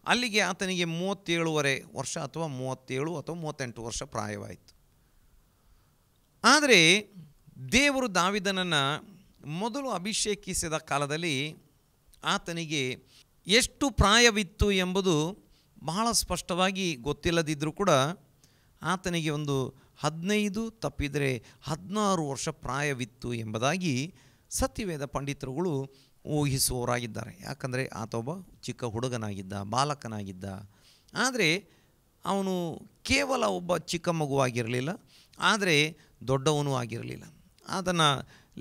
ಅಲ್ಲಿಗೆ ಆತನಿಗೆ 37.5 ವರ್ಷ ಅಥವಾ 37 ಅಥವಾ 38 ವರ್ಷ ಪ್ರಾಯವಾಯಿತು. ಆದರೆ ದೇವರು ದಾವೀದನನ್ನು ಮೊದಲು ಅಭಿಷೇಕಿಸಿದ ಕಾಲದಲ್ಲಿ ಆತನಿಗೆ ಎಷ್ಟು ಪ್ರಾಯವಿತ್ತು ಎಂಬುದು ಬಹಳ ಸ್ಪಷ್ಟವಾಗಿ ಗೊತ್ತಿಲ್ಲದಿದ್ದರೂ ಕೂಡ ಆತನಿಗೆ ಒಂದು 15 ತಪ್ಪಿದರೆ 16 ವರ್ಷ ಪ್ರಾಯವಿತ್ತು ಎಂಬುದಾಗಿ ಸತ್ಯವೇದ ಪಂಡಿತರುಗಳು ಊಹಿಸುವವರಾಗಿದ್ದಾರೆ. ಯಾಕಂದರೆ ಆತ ಒಬ್ಬ ಚಿಕ್ಕ ಹುಡುಗನಾಗಿದ್ದ, ಬಾಲಕನಾಗಿದ್ದ. ಆದರೆ ಅವನು ಕೇವಲ ಒಬ್ಬ ಚಿಕ್ಕ ಮಗುವಾಗಿರಲಿಲ್ಲ, ಆದರೆ ದೊಡ್ಡವನೂ ಆಗಿರಲಿಲ್ಲ. ಅದನ್ನು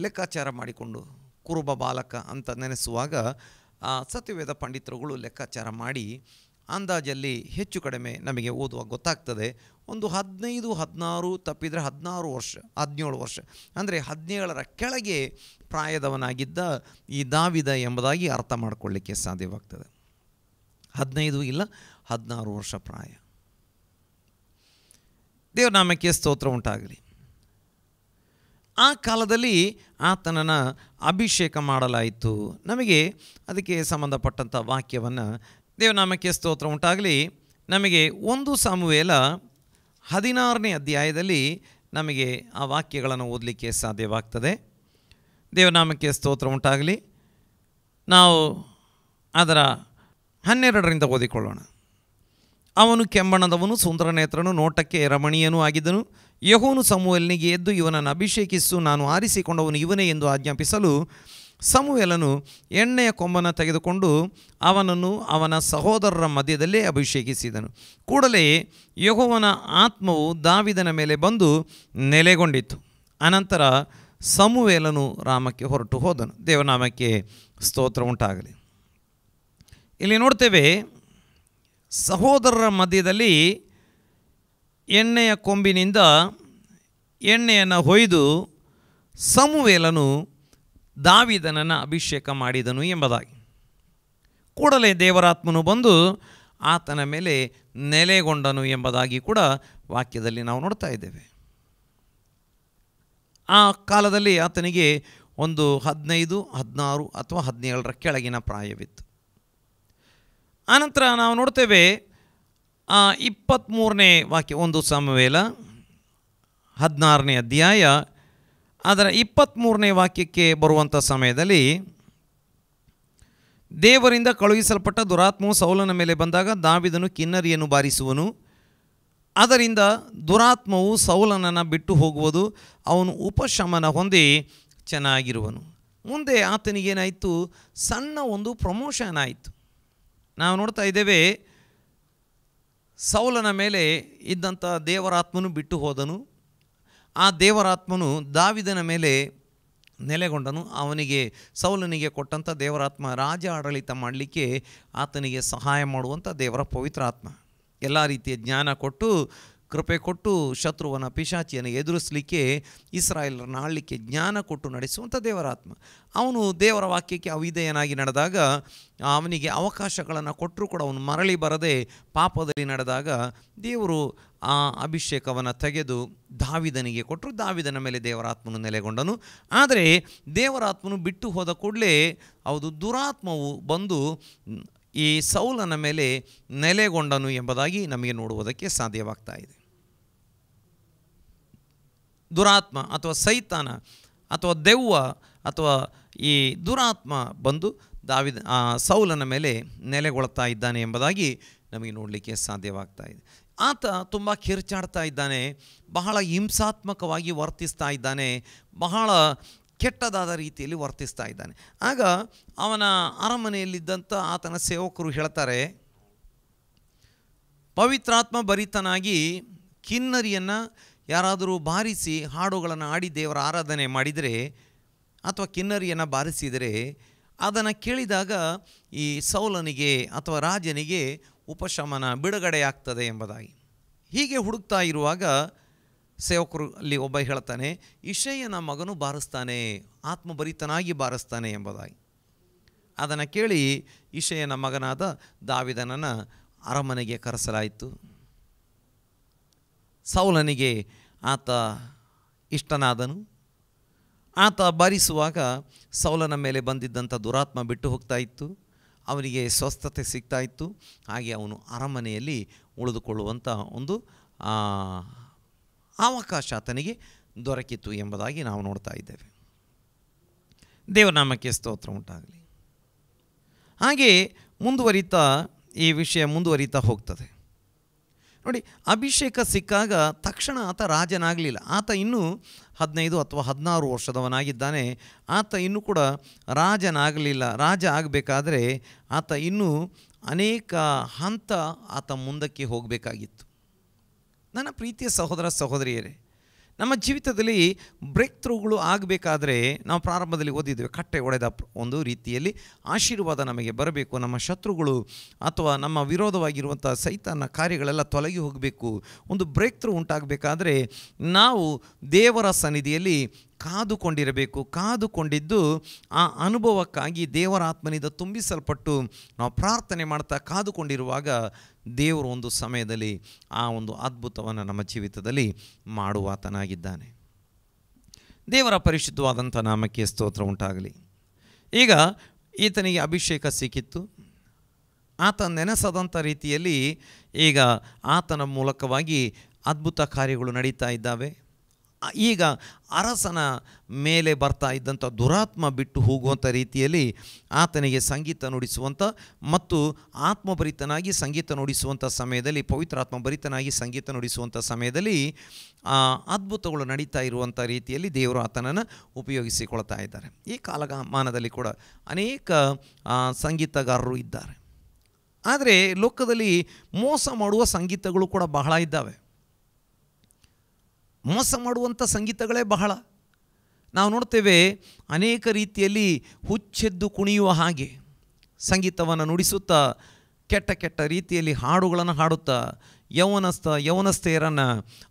ಲೆಕ್ಕಾಚಾರ ಮಾಡಿಕೊಂಡು ಕುರುಬ ಬಾಲಕ ಅಂತ ನೆನೆಸುವಾಗ ಸತ್ಯವೇದ ಪಂಡಿತರುಗಳು ಲೆಕ್ಕಾಚಾರ ಮಾಡಿ ಅಂದಾಜಲ್ಲಿ ಹೆಚ್ಚು ಕಡಿಮೆ ನಮಗೆ ಓದುವಾಗ ಗೊತ್ತಾಗ್ತದೆ, ಒಂದು 15-16 ತಪ್ಪಿದರೆ 16 ವರ್ಷ 17 ವರ್ಷ ಅಂದರೆ 17ರ ಕೆಳಗೆ ಪ್ರಾಯದವನಾಗಿದ್ದ ಈ ದಾವೀದ ಎಂಬುದಾಗಿ ಅರ್ಥ ಮಾಡಿಕೊಳ್ಳಿಕ್ಕೆ ಸಾಧ್ಯವಾಗ್ತದೆ. 15 ಇಲ್ಲ 16 ವರ್ಷ ಪ್ರಾಯ. ದೇವನಾಮಕ್ಕೆ ಸ್ತೋತ್ರ ಉಂಟಾಗಲಿ. ಆ ಕಾಲದಲ್ಲಿ ಆತನನ್ನು ಅಭಿಷೇಕ ಮಾಡಲಾಯಿತು. ನಮಗೆ ಅದಕ್ಕೆ ಸಂಬಂಧಪಟ್ಟಂಥ ವಾಕ್ಯವನ್ನು ದೇವನಾಮಕ್ಕೆ ಸ್ತೋತ್ರ ಉಂಟಾಗಲಿ. ನಮಗೆ 1 ಸಾಮುವೇಲ 16ನೇ ಅಧ್ಯಾಯದಲ್ಲಿ ನಮಗೆ ಆ ವಾಕ್ಯಗಳನ್ನು ಓದಲಿಕ್ಕೆ ಸಾಧ್ಯವಾಗ್ತದೆ. ದೇವನಾಮಕ್ಕೆ ಸ್ತೋತ್ರ ಉಂಟಾಗಲಿ. ನಾವು ಅದರ 12ರಿಂದ ಓದಿಕೊಳ್ಳೋಣ. ಅವನು ಕೆಂಬಣ್ಣದವನು, ಸುಂದರ ನೇತ್ರನು, ನೋಟಕ್ಕೆ ರಮಣೀಯನೂ ಆಗಿದ್ದನು. ಯೆಹೋವನು ಸಮುವೇಲನಿಗೆ, ಎದ್ದು ಇವನನ್ನು ಅಭಿಷೇಕಿಸು, ನಾನು ಆರಿಸಿಕೊಂಡವನು ಇವನೇ ಎಂದು ಆಜ್ಞಾಪಿಸಲು ಸಮುವೇಲನು ಎಣ್ಣೆಯ ಕೊಂಬನ್ನು ತೆಗೆದುಕೊಂಡು ಅವನನ್ನು ಅವನ ಸಹೋದರರ ಮಧ್ಯದಲ್ಲೇ ಅಭಿಷೇಕಿಸಿದನು. ಕೂಡಲೇ ಯೆಹೋವನ ಆತ್ಮವು ದಾವೀದನ ಮೇಲೆ ಬಂದು ನೆಲೆಗೊಂಡಿತು. ಅನಂತರ ಸಮುವೇಲನು ರಾಮಕ್ಕೆ ಹೊರಟು ಹೋದನು. ದೇವನಾಮಕ್ಕೆ ಸ್ತೋತ್ರ ಉಂಟಾಗಲಿ. ಇಲ್ಲಿ ನೋಡ್ತೇವೆ, ಸಹೋದರರ ಮಧ್ಯದಲ್ಲಿ ಎಣ್ಣೆಯ ಕೊಂಬಿನಿಂದ ಎಣ್ಣೆಯನ್ನು ಹೊಯ್ದು ಸಮುವೇಲನು ದಾವೀದನನ್ನು ಅಭಿಷೇಕ ಮಾಡಿದನು ಎಂಬುದಾಗಿ. ಕೂಡಲೇ ದೇವರಾತ್ಮನು ಬಂದು ಆತನ ಮೇಲೆ ನೆಲೆಗೊಂಡನು ಎಂಬುದಾಗಿ ಕೂಡ ವಾಕ್ಯದಲ್ಲಿ ನಾವು ನೋಡ್ತಾ ಇದ್ದೇವೆ. ಆ ಕಾಲದಲ್ಲಿ ಆತನಿಗೆ ಒಂದು 15, 16 ಅಥವಾ 17ರ ಕೆಳಗಿನ ಪ್ರಾಯವಿತ್ತು. ಆನಂತರ ನಾವು ನೋಡ್ತೇವೆ 23ನೇ ವಾಕ್ಯ, 1 ಸಾಮುವೇಲ 16ನೇ ಅಧ್ಯಾಯ ಅದರ 23ನೇ ವಾಕ್ಯಕ್ಕೆ ಬರುವಂಥ ಸಮಯದಲ್ಲಿ, ದೇವರಿಂದ ಕಳುಹಿಸಲ್ಪಟ್ಟ ದುರಾತ್ಮವು ಸೌಲನ ಮೇಲೆ ಬಂದಾಗ ದಾವೀದನು ಕಿನ್ನರಿಯನ್ನು ಬಾರಿಸುವನು. ಅದರಿಂದ ದುರಾತ್ಮವು ಸೌಲನನ್ನು ಬಿಟ್ಟು ಹೋಗುವುದು, ಅವನು ಉಪಶಮನ ಹೊಂದಿ ಚೆನ್ನಾಗಿರುವನು. ಮುಂದೆ ಆತನಿಗೇನಾಯಿತು, ಸಣ್ಣ ಒಂದು ಪ್ರಮೋಷನ್ ಆಯಿತು. ನಾವು ನೋಡ್ತಾ ಇದ್ದೇವೆ, ಸೌಲನ ಮೇಲೆ ಇದ್ದಂಥ ದೇವರಾತ್ಮನು ಬಿಟ್ಟು ಹೋದನು. ಆ ದೇವರಾತ್ಮನು ದಾವೀದನ ಮೇಲೆ ನೆಲೆಗೊಂಡನು. ಅವನಿಗೆ ಸೌಲನಿಗೆ ಕೊಟ್ಟಂಥ ದೇವರಾತ್ಮ ರಾಜ ಆಡಳಿತ ಮಾಡಲಿಕ್ಕೆ ಆತನಿಗೆ ಸಹಾಯ ಮಾಡುವಂಥ ದೇವರ ಪವಿತ್ರ ಆತ್ಮ, ಎಲ್ಲ ರೀತಿಯ ಜ್ಞಾನ ಕೊಟ್ಟು ಕೃಪೆ ಕೊಟ್ಟು ಶತ್ರುವನ ಪಿಶಾಚಿಯನ್ನು ಎದುರಿಸಲಿಕ್ಕೆ ಇಸ್ರಾಯೇಲರನ್ನ ಆಳಲಿಕ್ಕೆ ಜ್ಞಾನ ಕೊಟ್ಟು ನಡೆಸುವಂಥ ದೇವರಾತ್ಮ. ಅವನು ದೇವರ ವಾಕ್ಯಕ್ಕೆ ಅವಿಧೇಯನಾಗಿ ನಡೆದಾಗ ಅವನಿಗೆ ಅವಕಾಶಗಳನ್ನು ಕೊಟ್ಟರೂ ಕೂಡ ಅವನು ಮರಳಿ ಬರದೆ ಪಾಪದಲ್ಲಿ ನಡೆದಾಗ ದೇವರು ಆ ಅಭಿಷೇಕವನ್ನು ತೆಗೆದು ದಾವೀದನಿಗೆ ಕೊಟ್ಟರು. ದಾವೀದನ ಮೇಲೆ ದೇವರಾತ್ಮನು ನೆಲೆಗೊಂಡನು. ಆದರೆ ದೇವರಾತ್ಮನು ಬಿಟ್ಟು ಹೋದ ಕೂಡಲೇ ಹೌದು ದುರಾತ್ಮವು ಬಂದು ಈ ಸೌಲನ ಮೇಲೆ ನೆಲೆಗೊಂಡನು ಎಂಬುದಾಗಿ ನಮಗೆ ನೋಡುವುದಕ್ಕೆ ಸಾಧ್ಯವಾಗ್ತಾ ಇದೆ. ದುರಾತ್ಮ ಅಥವಾ ಸೈತಾನ ಅಥವಾ ದೆವ್ವ ಅಥವಾ ಈ ದುರಾತ್ಮ ಬಂದು ಸೌಲನ ಮೇಲೆ ನೆಲೆಗೊಳ್ತಾ ಇದ್ದಾನೆ ಎಂಬುದಾಗಿ ನಮಗೆ ನೋಡಲಿಕ್ಕೆ ಸಾಧ್ಯವಾಗ್ತಾ ಇದೆ. ಆತ ತುಂಬ ಕಿರ್ಚಾಡ್ತಾ ಇದ್ದಾನೆ, ಬಹಳ ಹಿಂಸಾತ್ಮಕವಾಗಿ ವರ್ತಿಸ್ತಾ ಇದ್ದಾನೆ, ಬಹಳ ಕೆಟ್ಟದಾದ ರೀತಿಯಲ್ಲಿ ವರ್ತಿಸ್ತಾ ಇದ್ದಾನೆ. ಆಗ ಅವನ ಅರಮನೆಯಲ್ಲಿದ್ದಂಥ ಆತನ ಸೇವಕರು ಹೇಳ್ತಾರೆ, ಪವಿತ್ರಾತ್ಮ ಭರಿತನಾಗಿ ಕಿನ್ನರಿಯನ್ನು ಯಾರಾದರೂ ಬಾರಿಸಿ ಹಾಡುಗಳನ್ನು ಆಡಿ ದೇವರ ಆರಾಧನೆ ಮಾಡಿದರೆ ಅಥವಾ ಕಿನ್ನರಿಯನ್ನು ಬಾರಿಸಿದರೆ ಅದನ್ನು ಕೇಳಿದಾಗ ಈ ಸೌಲನಿಗೆ ಅಥವಾ ರಾಜನಿಗೆ ಉಪಶಮನ ಬಿಡುಗಡೆಯಾಗ್ತದೆ ಎಂಬುದಾಗಿ. ಹೀಗೆ ಹುಡುಕ್ತಾ ಇರುವಾಗ ಸೇವಕರು ಅಲ್ಲಿ ಒಬ್ಬ ಹೇಳ್ತಾನೆ, ಇಷಯನ ಮಗನು ಬಾರಿಸ್ತಾನೆ, ಆತ್ಮಭರಿತನಾಗಿ ಬಾರಿಸ್ತಾನೆ ಎಂಬುದಾಗಿ. ಅದನ್ನು ಕೇಳಿ ಇಷಯನ ಮಗನಾದ ದಾವೀದನನ್ನು ಅರಮನೆಗೆ ಕರೆಸಲಾಯಿತು. ಸೌಲನಿಗೆ ಆತ ಇಷ್ಟನಾದನು. ಆತ ಬಾರಿಸುವಾಗ ಸೌಲನ ಮೇಲೆ ಬಂದಿದ್ದಂಥ ದುರಾತ್ಮ ಬಿಟ್ಟು ಹೋಗ್ತಾ ಇತ್ತು, ಅವನಿಗೆ ಸ್ವಸ್ಥತೆ ಸಿಗ್ತಾ ಇತ್ತು. ಹಾಗೆ ಅವನು ಅರಮನೆಯಲ್ಲಿ ಉಳಿದುಕೊಳ್ಳುವಂಥ ಒಂದು ಅವಕಾಶ ಆತನಿಗೆ ದೊರಕಿತು ಎಂಬುದಾಗಿ ನಾವು ನೋಡ್ತಾ ಇದ್ದೇವೆ. ದೇವನಾಮಕ್ಕೆ ಸ್ತೋತ್ರ ಉಂಟಾಗಲಿ. ಹಾಗೆ ಮುಂದುವರಿತಾ ಈ ವಿಷಯ ಮುಂದುವರಿತಾ ಹೋಗ್ತದೆ. ನೋಡಿ, ಅಭಿಷೇಕ ಸಿಕ್ಕಾಗ ತಕ್ಷಣ ಆತ ರಾಜನಾಗಲಿಲ್ಲ. ಆತ ಇನ್ನೂ 15 ಅಥವಾ 16 ವರ್ಷದವನಾಗಿದ್ದಾನೆ. ಆತ ಇನ್ನೂ ಕೂಡ ರಾಜನಾಗಲಿಲ್ಲ. ರಾಜ ಆಗಬೇಕಾದ್ರೆ ಆತ ಇನ್ನೂ ಅನೇಕ ಹಂತ ಆತ ಮುಂದಕ್ಕೆ ಹೋಗಬೇಕಾಗಿತ್ತು. ನನ್ನ ಪ್ರೀತಿಯ ಸಹೋದರ ಸಹೋದರಿಯರೇ, ನಮ್ಮ ಜೀವಿತದಲ್ಲಿ ಬ್ರೇಕ್ ಥ್ರೂಗಳು ಆಗಬೇಕಾದ್ರೆ ನಾವು ಪ್ರಾರಂಭದಲ್ಲಿ ಓದಿದ್ದೇವೆ, ಕಟ್ಟೆ ಒಡೆದ ಒಂದು ರೀತಿಯಲ್ಲಿ ಆಶೀರ್ವಾದ ನಮಗೆ ಬರಬೇಕು, ನಮ್ಮ ಶತ್ರುಗಳು ಅಥವಾ ನಮ್ಮ ವಿರೋಧವಾಗಿರುವಂಥ ಸೈತಾನ ಕಾರ್ಯಗಳೆಲ್ಲ ತೊಲಗಿ ಹೋಗಬೇಕು. ಒಂದು ಬ್ರೇಕ್ ಥ್ರೂ ಉಂಟಾಗಬೇಕಾದ್ರೆ ನಾವು ದೇವರ ಸನ್ನಿಧಿಯಲ್ಲಿ ಕಾದುಕೊಂಡಿರಬೇಕು. ಕಾದುಕೊಂಡಿದ್ದು ಆ ಅನುಭವಕ್ಕಾಗಿ ದೇವರ ಆತ್ಮನಿಂದ ತುಂಬಿಸಲ್ಪಟ್ಟು ನಾವು ಪ್ರಾರ್ಥನೆ ಮಾಡ್ತಾ ಕಾದುಕೊಂಡಿರುವಾಗ ದೇವರು ಒಂದು ಸಮಯದಲ್ಲಿ ಆ ಒಂದು ಅದ್ಭುತವನ್ನು ನಮ್ಮ ಜೀವಿತದಲ್ಲಿ ಮಾಡುವಾತನಾಗಿದ್ದಾನೆ. ದೇವರ ಪರಿಶುದ್ಧವಾದಂಥ ನಾಮಕ್ಕೆ ಸ್ತೋತ್ರ ಉಂಟಾಗಲಿ. ಈಗ ಈತನಿಗೆ ಅಭಿಷೇಕ ಸಿಕ್ಕಿತ್ತು. ಆತ ನೆನೆಸದಂಥ ರೀತಿಯಲ್ಲಿ ಈಗ ಆತನ ಮೂಲಕವಾಗಿ ಅದ್ಭುತ ಕಾರ್ಯಗಳು ನಡೀತಾ ಇದ್ದಾವೆ. ಈಗ ಅರಸನ ಮೇಲೆ ಬರ್ತಾ ಇದ್ದಂಥ ದುರಾತ್ಮ ಬಿಟ್ಟು ಹೋಗುವಂಥ ರೀತಿಯಲ್ಲಿ ಆತನಿಗೆ ಸಂಗೀತ ನುಡಿಸುವಂಥ ಮತ್ತು ಆತ್ಮಭರಿತನಾಗಿ ಸಂಗೀತ ನುಡಿಸುವಂಥ ಸಮಯದಲ್ಲಿ, ಪವಿತ್ರಾತ್ಮ ಭರಿತನಾಗಿ ಸಂಗೀತ ನುಡಿಸುವಂಥ ಸಮಯದಲ್ಲಿ ಅದ್ಭುತಗಳು ನಡೀತಾ ಇರುವಂಥ ರೀತಿಯಲ್ಲಿ ದೇವರು ಆತನನ್ನು ಉಪಯೋಗಿಸಿಕೊಳ್ತಾ ಇದ್ದಾರೆ. ಈ ಕಾಲಮಾನದಲ್ಲಿ ಕೂಡ ಅನೇಕ ಸಂಗೀತಗಾರರು ಇದ್ದಾರೆ. ಆದರೆ ಲೋಕದಲ್ಲಿ ಮೋಸ ಮಾಡುವ ಸಂಗೀತಗಳು ಕೂಡ ಬಹಳ ಇದ್ದಾವೆ. ಮೋಸ ಮಾಡುವಂಥ ಸಂಗೀತಗಳೇ ಬಹಳ ನಾವು ನೋಡ್ತೇವೆ. ಅನೇಕ ರೀತಿಯಲ್ಲಿ ಹುಚ್ಚೆದ್ದು ಕುಣಿಯುವ ಹಾಗೆ ಸಂಗೀತವನ್ನು ನುಡಿಸುತ್ತಾ ಕೆಟ್ಟ ಕೆಟ್ಟ ರೀತಿಯಲ್ಲಿ ಹಾಡುಗಳನ್ನು ಹಾಡುತ್ತಾ ಯೌವನಸ್ಥೆಯರನ್ನು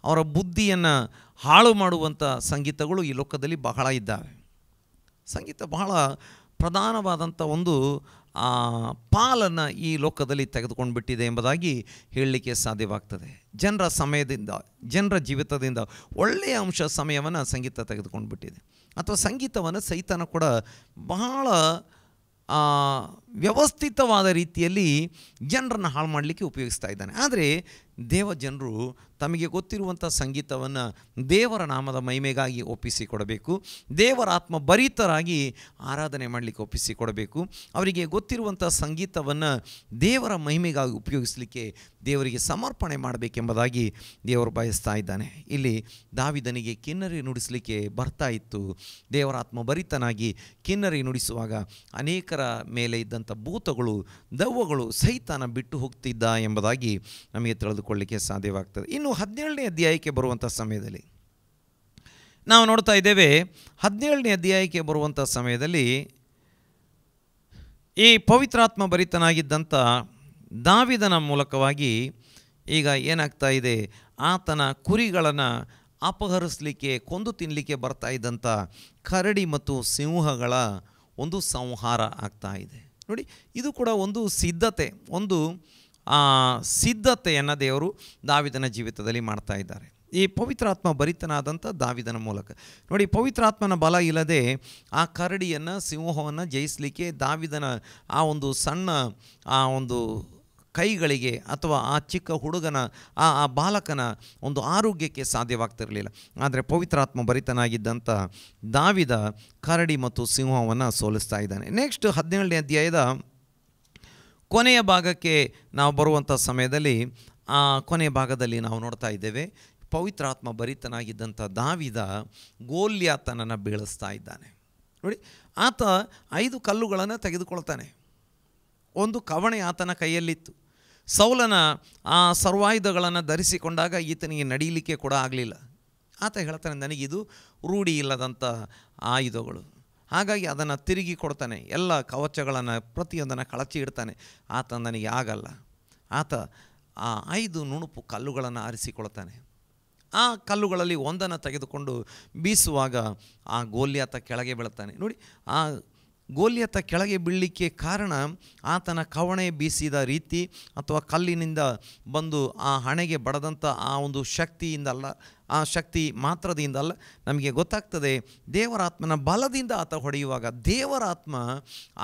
ಅವರ ಬುದ್ಧಿಯನ್ನು ಹಾಳು ಮಾಡುವಂಥ ಸಂಗೀತಗಳು ಈ ಲೋಕದಲ್ಲಿ ಬಹಳ ಇದ್ದಾವೆ. ಸಂಗೀತ ಬಹಳ ಪ್ರಧಾನವಾದಂಥ ಒಂದು ಪಾಲನ್ನು ಈ ಲೋಕದಲ್ಲಿ ತೆಗೆದುಕೊಂಡು ಬಿಟ್ಟಿದೆ ಎಂಬುದಾಗಿ ಹೇಳಲಿಕ್ಕೆ ಸಾಧ್ಯವಾಗ್ತದೆ. ಜನರ ಜೀವಿತದಿಂದ ಒಳ್ಳೆಯ ಸಮಯವನ್ನು ಸಂಗೀತ ತೆಗೆದುಕೊಂಡು ಬಿಟ್ಟಿದೆ. ಅಥವಾ ಸಂಗೀತವನ್ನು ಸೈತಾನ ಕೂಡ ಬಹಳ ವ್ಯವಸ್ಥಿತವಾದ ರೀತಿಯಲ್ಲಿ ಜನರನ್ನು ಹಾಳು ಮಾಡಲಿಕ್ಕೆ ಉಪಯೋಗಿಸ್ತಾ ಇದ್ದಾನೆ. ಆದರೆ ದೇವಜನರು ತಮಗೆ ಗೊತ್ತಿರುವಂಥ ಸಂಗೀತವನ್ನು ದೇವರ ನಾಮದ ಮಹಿಮೆಗಾಗಿ ಒಪ್ಪಿಸಿಕೊಡಬೇಕು. ದೇವರ ಆತ್ಮ ಭರಿತರಾಗಿ ಆರಾಧನೆ ಮಾಡಲಿಕ್ಕೆ ಒಪ್ಪಿಸಿಕೊಡಬೇಕು. ಅವರಿಗೆ ಗೊತ್ತಿರುವಂಥ ಸಂಗೀತವನ್ನು ದೇವರ ಮಹಿಮೆಗಾಗಿ ಉಪಯೋಗಿಸಲಿಕ್ಕೆ ದೇವರಿಗೆ ಸಮರ್ಪಣೆ ಮಾಡಬೇಕೆಂಬುದಾಗಿ ದೇವರು ಬಯಸ್ತಾ ಇದ್ದಾನೆ. ಇಲ್ಲಿ ದಾವೀದನಿಗೆ ಕಿನ್ನರಿ ನುಡಿಸಲಿಕ್ಕೆ ಬರ್ತಾ ಇತ್ತು. ದೇವರ ಆತ್ಮ ಭರಿತನಾಗಿ ಕಿನ್ನರಿ ನುಡಿಸುವಾಗ ಅನೇಕರ ಮೇಲೆ ಇದ್ದಂಥ ಭೂತಗಳು, ದೆವ್ವಗಳು, ಸೈತಾನ ಬಿಟ್ಟು ಹೋಗ್ತಿದ್ದ ಎಂಬುದಾಗಿ ನಮಗೆ ತಿಳಿದುಕೊಳ್ಳಲಿಕ್ಕೆ ಸಾಧ್ಯವಾಗ್ತದೆ. ಇನ್ನು 17ನೇ ಅಧ್ಯಾಯಕ್ಕೆ ಬರುವಂಥ ಸಮಯದಲ್ಲಿ ನಾವು ನೋಡ್ತಾ ಇದ್ದೇವೆ 17ನೇ ಅಧ್ಯಾಯಕ್ಕೆ ಬರುವಂಥ ಸಮಯದಲ್ಲಿ ಈ ಪವಿತ್ರಾತ್ಮ ಭರಿತನಾಗಿದ್ದಂಥ ದಾವೀದನ ಮೂಲಕವಾಗಿ ಈಗ ಏನಾಗ್ತಾ ಇದೆ, ಆತನ ಕುರಿಗಳನ್ನು ಅಪಹರಿಸಲಿಕ್ಕೆ, ಕೊಂದು ತಿನ್ನಲಿಕ್ಕೆ ಬರ್ತಾ ಇದ್ದಂಥ ಕರಡಿ ಮತ್ತು ಸಿಂಹಗಳ ಒಂದು ಸಂಹಾರ ಆಗ್ತಾ ಇದೆ. ನೋಡಿ, ಇದು ಕೂಡ ಒಂದು ಸಿದ್ಧತೆಯನ್ನು ದೇವರು ದಾವೀದನ ಜೀವಿತದಲ್ಲಿ ಮಾಡ್ತಾ ಇದ್ದಾರೆ. ಈ ಪವಿತ್ರಾತ್ಮ ಭರಿತನಾದಂಥ ದಾವೀದನ ಮೂಲಕ. ನೋಡಿ, ಪವಿತ್ರಾತ್ಮನ ಬಲ ಇಲ್ಲದೆ ಆ ಕರಡಿಯನ್ನು, ಸಿಂಹವನ್ನು ಜಯಿಸಲಿಕ್ಕೆ ದಾವೀದನ ಆ ಒಂದು ಸಣ್ಣ ಆ ಒಂದು ಕೈಗಳಿಗೆ ಅಥವಾ ಆ ಚಿಕ್ಕ ಹುಡುಗನ ಆ ಬಾಲಕನ ಒಂದು ಆರೋಗ್ಯಕ್ಕೆ ಸಾಧ್ಯವಾಗ್ತಿರಲಿಲ್ಲ. ಆದರೆ ಪವಿತ್ರಾತ್ಮ ಭರಿತನಾಗಿದ್ದಂಥ ದಾವೀದ ಕರಡಿ ಮತ್ತು ಸಿಂಹವನ್ನು ಸೋಲಿಸ್ತಾ ಇದ್ದಾನೆ. ನೆಕ್ಸ್ಟ್ 17ನೇ ಅಧ್ಯಾಯದ ಕೊನೆಯ ಭಾಗಕ್ಕೆ ನಾವು ಬರುವಂಥ ಸಮಯದಲ್ಲಿ ಆ ಕೊನೆಯ ಭಾಗದಲ್ಲಿ ನಾವು ನೋಡ್ತಾ ಇದ್ದೇವೆ, ಪವಿತ್ರಾತ್ಮ ಭರಿತನಾಗಿದ್ದಂಥ ದಾವೀದ ಗೋಲ್ಯಾತನನ್ನು ಬೀಳಿಸ್ತಾ ಇದ್ದಾನೆ. ನೋಡಿ, ಆತ 5 ಕಲ್ಲುಗಳನ್ನು ತೆಗೆದುಕೊಳ್ತಾನೆ. ಒಂದು ಕವಣೆ ಆತನ ಕೈಯಲ್ಲಿತ್ತು. ಸೌಲನ ಆ ಸರ್ವಾಯುಧಗಳನ್ನು ಧರಿಸಿಕೊಂಡಾಗ ಈತನಿಗೆ ನಡೀಲಿಕ್ಕೆ ಕೂಡ ಆಗಲಿಲ್ಲ. ಆತ ಹೇಳ್ತಾನೆ, ನನಗಿದು ರೂಢಿ ಇಲ್ಲದಂಥ ಆಯುಧಗಳು. ಹಾಗಾಗಿ ಅದನ್ನು ತಿರುಗಿ ಕೊಡ್ತಾನೆ. ಎಲ್ಲ ಕವಚಗಳನ್ನು ಪ್ರತಿಯೊಂದನ್ನು ಕಳಚಿ ಇಡ್ತಾನೆ. ಆತ ನನಗೆ ಆಗಲ್ಲ. ಆತ ಆ 5 ನುಣುಪು ಕಲ್ಲುಗಳನ್ನು ಆರಿಸಿಕೊಳ್ತಾನೆ. ಆ ಕಲ್ಲುಗಳಲ್ಲಿ ಒಂದನ್ನು ತೆಗೆದುಕೊಂಡು ಬೀಸುವಾಗ ಆ ಗೋಲ್ಯಾತ ಕೆಳಗೆ ಬೀಳ್ತಾನೆ. ನೋಡಿ, ಆ ಗೋಲ್ಯಾತ ಕೆಳಗೆ ಬೀಳಲಿಕ್ಕೆ ಕಾರಣ ಆತನ ಕವಣೆ ಬೀಸಿದ ರೀತಿ ಅಥವಾ ಕಲ್ಲಿನಿಂದ ಬಂದು ಆ ಹಣೆಗೆ ಬಡದಂಥ ಆ ಒಂದು ಶಕ್ತಿಯಿಂದಲ್ಲ, ಆ ಶಕ್ತಿ ಮಾತ್ರದಿಂದಲ್ಲ. ನಮಗೆ ಗೊತ್ತಾಗ್ತದೆ, ದೇವರಾತ್ಮನ ಬಲದಿಂದ ಆತ ಹೊಡೆಯುವಾಗ ದೇವರಾತ್ಮ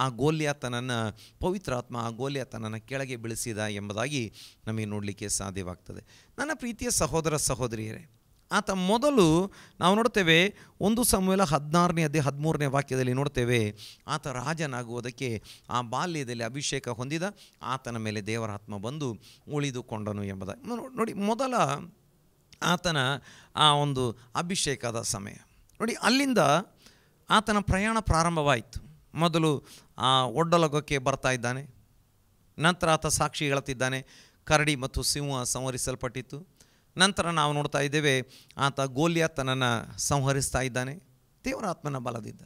ಆ ಗೋಲ್ಯಾತನನ್ನು, ಪವಿತ್ರಾತ್ಮ ಆ ಗೋಲ್ಯಾತನನ್ನು ಕೆಳಗೆ ಬೀಳಿಸಿದ ಎಂಬುದಾಗಿ ನಮಗೆ ನೋಡಲಿಕ್ಕೆ ಸಾಧ್ಯವಾಗ್ತದೆ. ನನ್ನ ಪ್ರೀತಿಯ ಸಹೋದರ ಸಹೋದರಿಯರೇ, ಆತ ಮೊದಲು ನಾವು ನೋಡ್ತೇವೆ 1 ಸಮುವೇಲ 16ನೇ ಅಧ್ಯಾಯ 13ನೇ ವಾಕ್ಯದಲ್ಲಿ ನೋಡ್ತೇವೆ, ಆತ ರಾಜನಾಗುವುದಕ್ಕೆ ಆ ಬಾಲ್ಯದಲ್ಲಿ ಅಭಿಷೇಕ ಹೊಂದಿದ, ಆತನ ಮೇಲೆ ದೇವರಾತ್ಮ ಬಂದು ಉಳಿದುಕೊಂಡನು ಎಂಬುದಾಗಿ ನೋಡಿ. ಮೊದಲ ಆತನ ಆ ಒಂದು ಅಭಿಷೇಕದ ಸಮಯ ನೋಡಿ, ಅಲ್ಲಿಂದ ಆತನ ಪ್ರಯಾಣ ಪ್ರಾರಂಭವಾಯಿತು. ಮೊದಲು ಒಡ್ಡಲಗೋಕ್ಕೆ ಬರ್ತಾ ಇದ್ದಾನೆ. ನಂತರ ಆತ ಸಾಕ್ಷಿ ಹೇಳುತ್ತಿದ್ದಾನೆ, ಕರಡಿ ಮತ್ತು ಸಿಂಹ ಸಂಹರಿಸಲ್ಪಟ್ಟಿತ್ತು. ನಂತರ ನಾವು ನೋಡ್ತಾ ಇದ್ದೇವೆ, ಆತ ಗೋಲ್ಯಾತನನ್ನು ಸಂಹರಿಸ್ತಾ ಇದ್ದಾನೆ ದೇವರಾತ್ಮನ ಬಲದಿಂದ.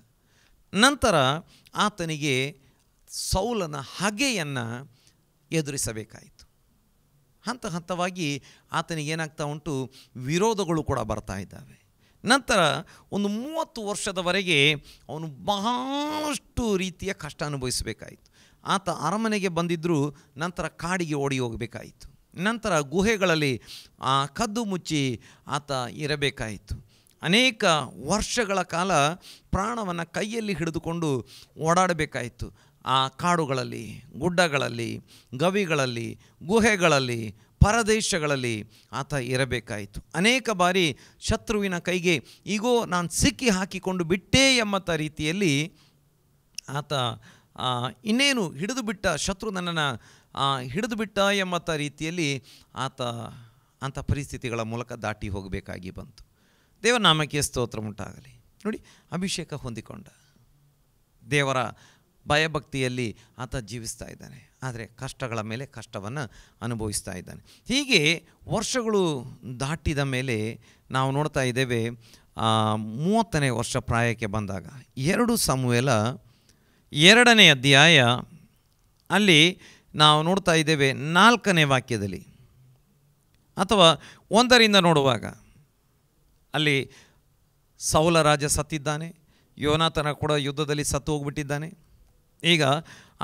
ನಂತರ ಆತನಿಗೆ ಸೌಲನ ಹಗೆಯನ್ನು ಎದುರಿಸಬೇಕಾಯಿತು. ಹಂತ ಹಂತವಾಗಿ ಆತನಿಗೆ ಏನಾಗ್ತಾ ಉಂಟು, ವಿರೋಧಗಳು ಕೂಡ ಬರ್ತಾ ಇದ್ದಾವೆ. ನಂತರ ಒಂದು 30 ವರ್ಷದವರೆಗೆ ಅವನು ಬಹಳಷ್ಟು ರೀತಿಯ ಕಷ್ಟ ಅನುಭವಿಸಬೇಕಾಯಿತು. ಆತ ಅರಮನೆಗೆ ಬಂದಿದ್ದರೂ ನಂತರ ಕಾಡಿಗೆ ಓಡಿ ಹೋಗಬೇಕಾಯಿತು. ನಂತರ ಗುಹೆಗಳಲ್ಲಿ ಕದ್ದು ಮುಚ್ಚಿ ಆತ ಇರಬೇಕಾಯಿತು. ಅನೇಕ ವರ್ಷಗಳ ಕಾಲ ಪ್ರಾಣವನ್ನು ಕೈಯಲ್ಲಿ ಹಿಡಿದುಕೊಂಡು ಓಡಾಡಬೇಕಾಯಿತು. ಆ ಕಾಡುಗಳಲ್ಲಿ, ಗುಡ್ಡಗಳಲ್ಲಿ, ಗವಿಗಳಲ್ಲಿ, ಗುಹೆಗಳಲ್ಲಿ, ಪರದೇಶಗಳಲ್ಲಿ ಆತ ಇರಬೇಕಾಯಿತು. ಅನೇಕ ಬಾರಿ ಶತ್ರುವಿನ ಕೈಗೆ ಈಗೋ ನಾನು ಸಿಕ್ಕಿ ಹಾಕಿಕೊಂಡು ಬಿಟ್ಟೇ ಎಂಬಂಥ ರೀತಿಯಲ್ಲಿ ಆತ ಇನ್ನೇನು ಹಿಡಿದು ಬಿಟ್ಟ, ಶತ್ರು ನನ್ನನ್ನು ಹಿಡಿದು ಬಿಟ್ಟ ಎಂಬಂಥ ರೀತಿಯಲ್ಲಿ ಆತ ಅಂಥ ಪರಿಸ್ಥಿತಿಗಳ ಮೂಲಕ ದಾಟಿ ಹೋಗಬೇಕಾಗಿ ಬಂತು. ದೇವನಾಮಕ್ಕೆ ಸ್ತೋತ್ರ ಉಂಟಾಗಲಿ. ನೋಡಿ, ಅಭಿಷೇಕ ಹೊಂದಿಕೊಂಡ ದೇವರ ಭಯಭಕ್ತಿಯಲ್ಲಿ ಆತ ಜೀವಿಸ್ತಾ ಇದ್ದಾನೆ. ಆದರೆ ಕಷ್ಟಗಳ ಮೇಲೆ ಕಷ್ಟವನ್ನು ಅನುಭವಿಸ್ತಾ ಇದ್ದಾನೆ. ಹೀಗೆ ವರ್ಷಗಳು ದಾಟಿದ ಮೇಲೆ ನಾವು ನೋಡ್ತಾ ಇದ್ದೇವೆ, 30ನೇ ವರ್ಷ ಪ್ರಾಯಕ್ಕೆ ಬಂದಾಗ 2 ಸಮುವೇಲ 2ನೇ ಅಧ್ಯಾಯ ಅಲ್ಲಿ ನಾವು ನೋಡ್ತಾ ಇದ್ದೇವೆ 4ನೇ ವಾಕ್ಯದಲ್ಲಿ, ಅಥವಾ 1ರಿಂದ ನೋಡುವಾಗ ಅಲ್ಲಿ ಸೌಲ ರಾಜ ಸತ್ತಿದ್ದಾನೆ, ಯೋನಾತನ ಕೂಡ ಯುದ್ಧದಲ್ಲಿ ಸತ್ತು ಹೋಗ್ಬಿಟ್ಟಿದ್ದಾನೆ. ಈಗ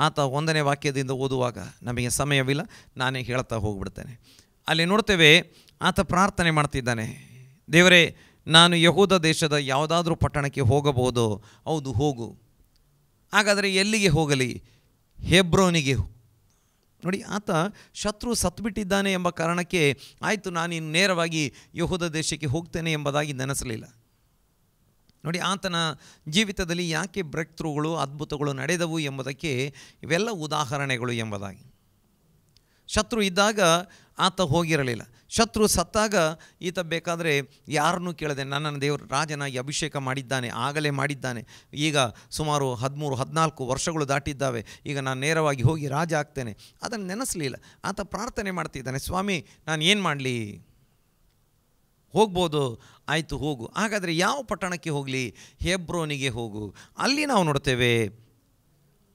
ಆತ 1ನೇ ವಾಕ್ಯದಿಂದ ಓದುವಾಗ ನಮಗೆ ಸಮಯವಿಲ್ಲ, ನಾನೇ ಹೇಳ್ತಾ ಹೋಗ್ಬಿಡ್ತೇನೆ. ಅಲ್ಲಿ ನೋಡ್ತೇವೆ, ಆತ ಪ್ರಾರ್ಥನೆ ಮಾಡ್ತಿದ್ದಾನೆ, ದೇವರೇ, ನಾನು ಯಹೂದ ದೇಶದ ಯಾವುದಾದ್ರೂ ಪಟ್ಟಣಕ್ಕೆ ಹೋಗಬಹುದೋ? ಹೌದು, ಹೋಗು. ಹಾಗಾದರೆ ಎಲ್ಲಿಗೆ ಹೋಗಲಿ? ಹೆಬ್ರೋನಿಗೆ. ನೋಡಿ, ಆತ ಶತ್ರು ಸತ್ತುಬಿಟ್ಟಿದ್ದಾನೆ ಎಂಬ ಕಾರಣಕ್ಕೆ ಆಯಿತು, ನಾನಿನ್ನು ನೇರವಾಗಿ ಯಹೂದ ದೇಶಕ್ಕೆ ಹೋಗ್ತೇನೆ ಎಂಬುದಾಗಿ ನೆನೆಸಲಿಲ್ಲ. ನೋಡಿ, ಆತನ ಜೀವಿತದಲ್ಲಿ ಯಾಕೆ ಬ್ರೇಕ್ ಥ್ರೂಗಳು, ಅದ್ಭುತಗಳು ನಡೆದವು ಎಂಬುದಕ್ಕೆ ಇವೆಲ್ಲ ಉದಾಹರಣೆಗಳು ಎಂಬುದಾಗಿ. ಶತ್ರು ಇದ್ದಾಗ ಆತ ಹೋಗಿರಲಿಲ್ಲ. ಶತ್ರು ಸತ್ತಾಗ ಈತ ಬೇಕಾದರೆ ಯಾರನ್ನೂ ಕೇಳದೆ ನನ್ನನ್ನು ದೇವರು ರಾಜನಾಗಿ ಅಭಿಷೇಕ ಮಾಡಿದ್ದಾನೆ, ಆಗಲೇ ಮಾಡಿದ್ದಾನೆ, ಈಗ ಸುಮಾರು 13-14 ವರ್ಷಗಳು ದಾಟಿದ್ದಾವೆ, ಈಗ ನಾನು ನೇರವಾಗಿ ಹೋಗಿ ರಾಜ ಆಗ್ತೇನೆ, ಅದನ್ನು ನೆನೆಸಲಿಲ್ಲ. ಆತ ಪ್ರಾರ್ಥನೆ ಮಾಡ್ತಿದ್ದಾನೆ, ಸ್ವಾಮಿ, ನಾನು ಏನು ಮಾಡಲಿ? ಹೋಗ್ಬೋದು, ಆಯಿತು ಹೋಗು. ಹಾಗಾದರೆ ಯಾವ ಪಟ್ಟಣಕ್ಕೆ ಹೋಗಲಿ? ಹೆಬ್ರೋನಿಗೆ ಹೋಗು. ಅಲ್ಲಿ ನಾವು ನೋಡ್ತೇವೆ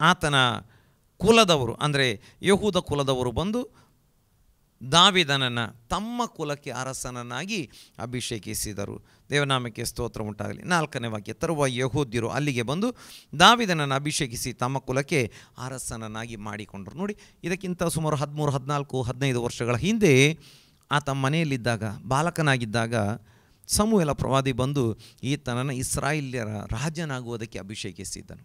ಆತನ ಕುಲದವರು, ಅಂದರೆ ಯಹೂದ ಕುಲದವರು ಬಂದು ದಾವೀದನನ್ನು ತಮ್ಮ ಕುಲಕ್ಕೆ ಅರಸನನ್ನಾಗಿ ಅಭಿಷೇಕಿಸಿದರು. ದೇವನಾಮಕ್ಕೆ ಸ್ತೋತ್ರ ಉಂಟಾಗಲಿ. 4ನೇ ವಾಕ್ಯ, ತರುವ ಯಹೂದ್ಯರು ಅಲ್ಲಿಗೆ ಬಂದು ದಾವೀದನನ್ನು ಅಭಿಷೇಕಿಸಿ ತಮ್ಮ ಕುಲಕ್ಕೆ ಅರಸನನ್ನಾಗಿ ಮಾಡಿಕೊಂಡರು. ನೋಡಿ, ಇದಕ್ಕಿಂತ ಸುಮಾರು 13, 14, 15 ವರ್ಷಗಳ ಹಿಂದೆ ಆತ ಮನೆಯಲ್ಲಿದ್ದಾಗ, ಬಾಲಕನಾಗಿದ್ದಾಗ ಸಮುವೇಲ ಪ್ರವಾದಿ ಬಂದು ಈತನನ್ನು ಇಸ್ರಾಯೇಲ್ಯರ ರಾಜನಾಗುವುದಕ್ಕೆ ಅಭಿಷೇಕಿಸಿದ್ದನು.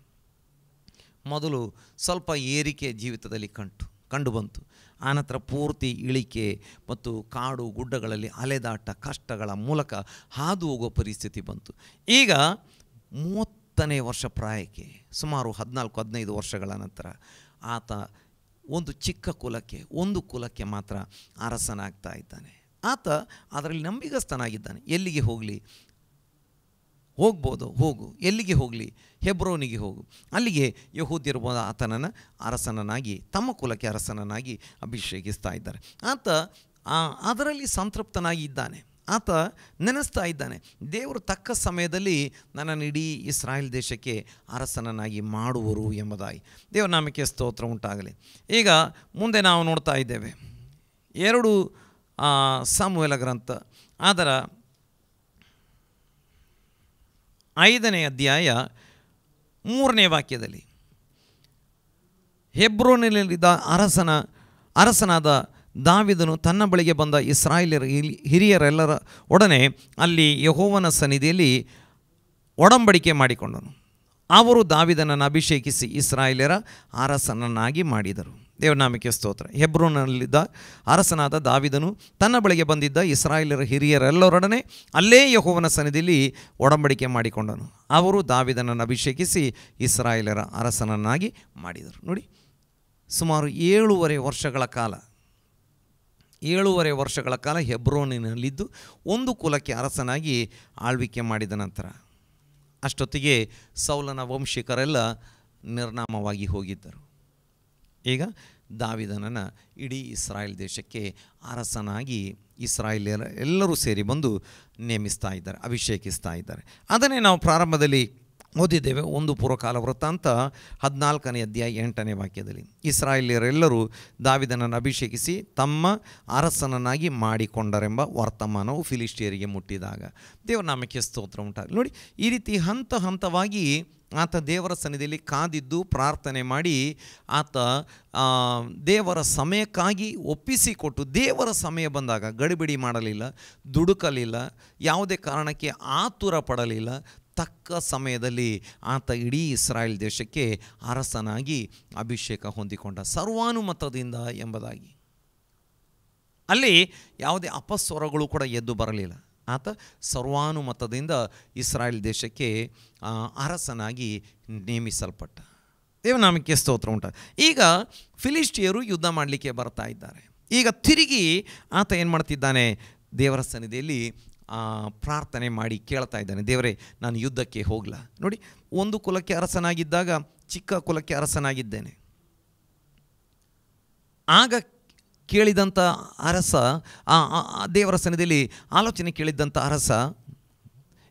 ಮೊದಲು ಸ್ವಲ್ಪ ಏರಿಕೆ ಜೀವಿತದಲ್ಲಿ ಕಂಡು ಬಂತು. ಆನಂತರ ಪೂರ್ತಿ ಇಳಿಕೆ ಮತ್ತು ಕಾಡು ಗುಡ್ಡಗಳಲ್ಲಿ ಅಲೆದಾಟ ಕಷ್ಟಗಳ ಮೂಲಕ ಹಾದು ಹೋಗೋ ಪರಿಸ್ಥಿತಿ ಬಂತು. ಈಗ 30ನೇ ವರ್ಷ ಪ್ರಾಯಕ್ಕೆ ಸುಮಾರು 14-15 ವರ್ಷಗಳ ನಂತರ ಆತ ಒಂದು ಚಿಕ್ಕ ಕುಲಕ್ಕೆ, ಒಂದು ಕುಲಕ್ಕೆ ಮಾತ್ರ ಅರಸನಾಗ್ತಾ ಇದ್ದಾನೆ. ಆತ ಅದರಲ್ಲಿ ನಂಬಿಗಸ್ತನಾಗಿದ್ದಾನೆ. ಎಲ್ಲಿಗೆ ಹೋಗಲಿ? ಹೋಗ್ಬೋದು, ಹೋಗು. ಎಲ್ಲಿಗೆ ಹೋಗಲಿ? ಹೆಬ್ರೋನಿಗೆ ಹೋಗು. ಅಲ್ಲಿಗೆ ಯಹೂದ್ಯರು ಆತನನ್ನು ಅರಸನನ್ನಾಗಿ, ತಮ್ಮ ಕುಲಕ್ಕೆ ಅರಸನನ್ನಾಗಿ ಅಭಿಷೇಕಿಸ್ತಾ ಇದ್ದಾರೆ. ಆತ ಅದರಲ್ಲಿ ಸಂತೃಪ್ತನಾಗಿ ಇದ್ದಾನೆ. ಆತ ನೆನೆಸ್ತಾ ಇದ್ದಾನೆ, ದೇವರು ತಕ್ಕ ಸಮಯದಲ್ಲಿ ನನ್ನನ್ನು ಇಡೀ ಇಸ್ರಾಯೇಲ್ ದೇಶಕ್ಕೆ ಅರಸನನ್ನಾಗಿ ಮಾಡುವರು ಎಂಬುದಾಗಿ. ದೇವರ ನಾಮಕ್ಕೆ ಸ್ತೋತ್ರ ಉಂಟಾಗಲಿ. ಈಗ ಮುಂದೆ ನಾವು ನೋಡ್ತಾ ಇದ್ದೇವೆ 2 ಸಮುವೇಲ ಗ್ರಂಥ, ಅದರ 5ನೇ ಅಧ್ಯಾಯ 3ನೇ ವಾಕ್ಯದಲ್ಲಿ, ಹೆಬ್ರೋನಿನಲ್ಲಿದ್ದ ಅರಸನಾದ ದಾವೀದನು ತನ್ನ ಬಳಿಗೆ ಬಂದ ಇಸ್ರಾಯೇಲ್ಯರ ಹಿರಿಯರೆಲ್ಲರ ಒಡನೆ ಅಲ್ಲಿ ಯೆಹೋವನ ಸನ್ನಿಧಿಯಲ್ಲಿ ಒಡಂಬಡಿಕೆ ಮಾಡಿಕೊಂಡನು. ಅವರು ದಾವೀದನನ್ನು ಅಭಿಷೇಕಿಸಿ ಇಸ್ರಾಯೇಲ್ಯರ ಅರಸನನ್ನಾಗಿ ಮಾಡಿದರು. ದೇವನಾಮಕ್ಕೆ ಸ್ತೋತ್ರ. ಹೆಬ್ರೋನಲ್ಲಿದ್ದ ಅರಸನಾದ ದಾವೀದನು ತನ್ನ ಬಳಿಗೆ ಬಂದಿದ್ದ ಇಸ್ರಾಯೇಲ್ಯರ ಹಿರಿಯರೆಲ್ಲರೊಡನೆ ಅಲ್ಲೇ ಯೆಹೋವನ ಸನ್ನಿಧಿಯಲ್ಲಿ ಒಡಂಬಡಿಕೆ ಮಾಡಿಕೊಂಡನು. ಅವರು ದಾವೀದನನ್ನು ಅಭಿಷೇಕಿಸಿ ಇಸ್ರಾಯೇಲ್ಯರ ಅರಸನನ್ನಾಗಿ ಮಾಡಿದರು. ನೋಡಿ, ಸುಮಾರು 7.5 ವರ್ಷಗಳ ಕಾಲ ಹೆಬ್ರೋನಿನಲ್ಲಿದ್ದು ಒಂದು ಕುಲಕ್ಕೆ ಅರಸನಾಗಿ ಆಳ್ವಿಕೆ ಮಾಡಿದ ನಂತರ ಅಷ್ಟೊತ್ತಿಗೆ ಸೌಲನ ವಂಶಿಕರೆಲ್ಲ ನಿರ್ನಾಮವಾಗಿ ಹೋಗಿದ್ದರು. ಈಗ ದಾವೀದನನ್ನು ಇಡೀ ಇಸ್ರಾಯೇಲ್ ದೇಶಕ್ಕೆ ಅರಸನಾಗಿ ಇಸ್ರಾಯೇಲ್ಯರ ಎಲ್ಲರೂ ಸೇರಿ ಬಂದು ನೇಮಿಸ್ತಾ ಇದ್ದಾರೆ, ಅಭಿಷೇಕಿಸ್ತಾ ಇದ್ದಾರೆ. ಅದನ್ನೇ ನಾವು ಪ್ರಾರಂಭದಲ್ಲಿ ಓದಿದ್ದೇವೆ. 1 ಪೂರ್ವಕಾಲ ವೃತ್ತಾಂತ 14ನೇ ಅಧ್ಯಾಯ 8ನೇ ವಾಕ್ಯದಲ್ಲಿ, ಇಸ್ರಾಯೇಲ್ಯರೆಲ್ಲರೂ ದಾವೀದನನ್ನು ಅಭಿಷೇಕಿಸಿ ತಮ್ಮ ಅರಸನನ್ನಾಗಿ ಮಾಡಿಕೊಂಡರೆಂಬ ವರ್ತಮಾನವು ಫಿಲಿಷ್ಟಿಯರಿಗೆ ಮುಟ್ಟಿದಾಗ. ದೇವರ ನಾಮಕ್ಕೆ ಸ್ತೋತ್ರ ಉಂಟಾಗಲಿ. ನೋಡಿ, ಈ ರೀತಿ ಹಂತ ಹಂತವಾಗಿ ಆತ ದೇವರ ಸನ್ನಿಧಿಯಲ್ಲಿ ಕಾದಿದ್ದು ಪ್ರಾರ್ಥನೆ ಮಾಡಿ ಆತ ದೇವರ ಸಮಯಕ್ಕಾಗಿ ಒಪ್ಪಿಸಿಕೊಟ್ಟು, ದೇವರ ಸಮಯ ಬಂದಾಗ ಗಡಿಬಿಡಿ ಮಾಡಲಿಲ್ಲ, ದುಡುಕಲಿಲ್ಲ, ಯಾವುದೇ ಕಾರಣಕ್ಕೆ ಆತುರ ಪಡಲಿಲ್ಲ. ತಕ್ಕ ಸಮಯದಲ್ಲಿ ಆತ ಇಡೀ ಇಸ್ರಾಯೇಲ್ ದೇಶಕ್ಕೆ ಅರಸನಾಗಿ ಅಭಿಷೇಕ ಹೊಂದಿಕೊಂಡ, ಸರ್ವಾನುಮತದಿಂದ ಎಂಬುದಾಗಿ. ಅಲ್ಲಿ ಯಾವುದೇ ಅಪಸ್ವರಗಳು ಕೂಡ ಎದ್ದು ಬರಲಿಲ್ಲ. ಆತ ಸರ್ವಾನುಮತದಿಂದ ಇಸ್ರಾಯೇಲ್ ದೇಶಕ್ಕೆ ಅರಸನಾಗಿ ನೇಮಿಸಲ್ಪಟ್ಟ. ದೇವನಾಮಕ್ಕೆ ಸ್ತೋತ್ರ ಉಂಟ. ಈಗ ಫಿಲಿಷ್ಟಿಯರು ಯುದ್ಧ ಮಾಡಲಿಕ್ಕೆ ಬರ್ತಾ ಇದ್ದಾರೆ. ಈಗ ತಿರುಗಿ ಆತ ಏನು ಮಾಡ್ತಿದ್ದಾನೆ? ದೇವರ ಸನ್ನಿಧಿಯಲ್ಲಿ ಪ್ರಾರ್ಥನೆ ಮಾಡಿ ಕೇಳ್ತಾ ಇದ್ದಾನೆ, ದೇವರೇ ನಾನು ಯುದ್ಧಕ್ಕೆ ಹೋಗಲ್ಲ. ನೋಡಿ, ಒಂದು ಕುಲಕ್ಕೆ ಅರಸನಾಗಿದ್ದಾಗ ಚಿಕ್ಕ ಕುಲಕ್ಕೆ ಅರಸನಾಗಿದ್ದೇನೆ. ಆಗ ಕೇಳಿದಂಥ ಅರಸ, ದೇವರ ಸನ್ನಿಧಿಯಲ್ಲಿ ಆಲೋಚನೆ ಕೇಳಿದ್ದಂಥ ಅರಸ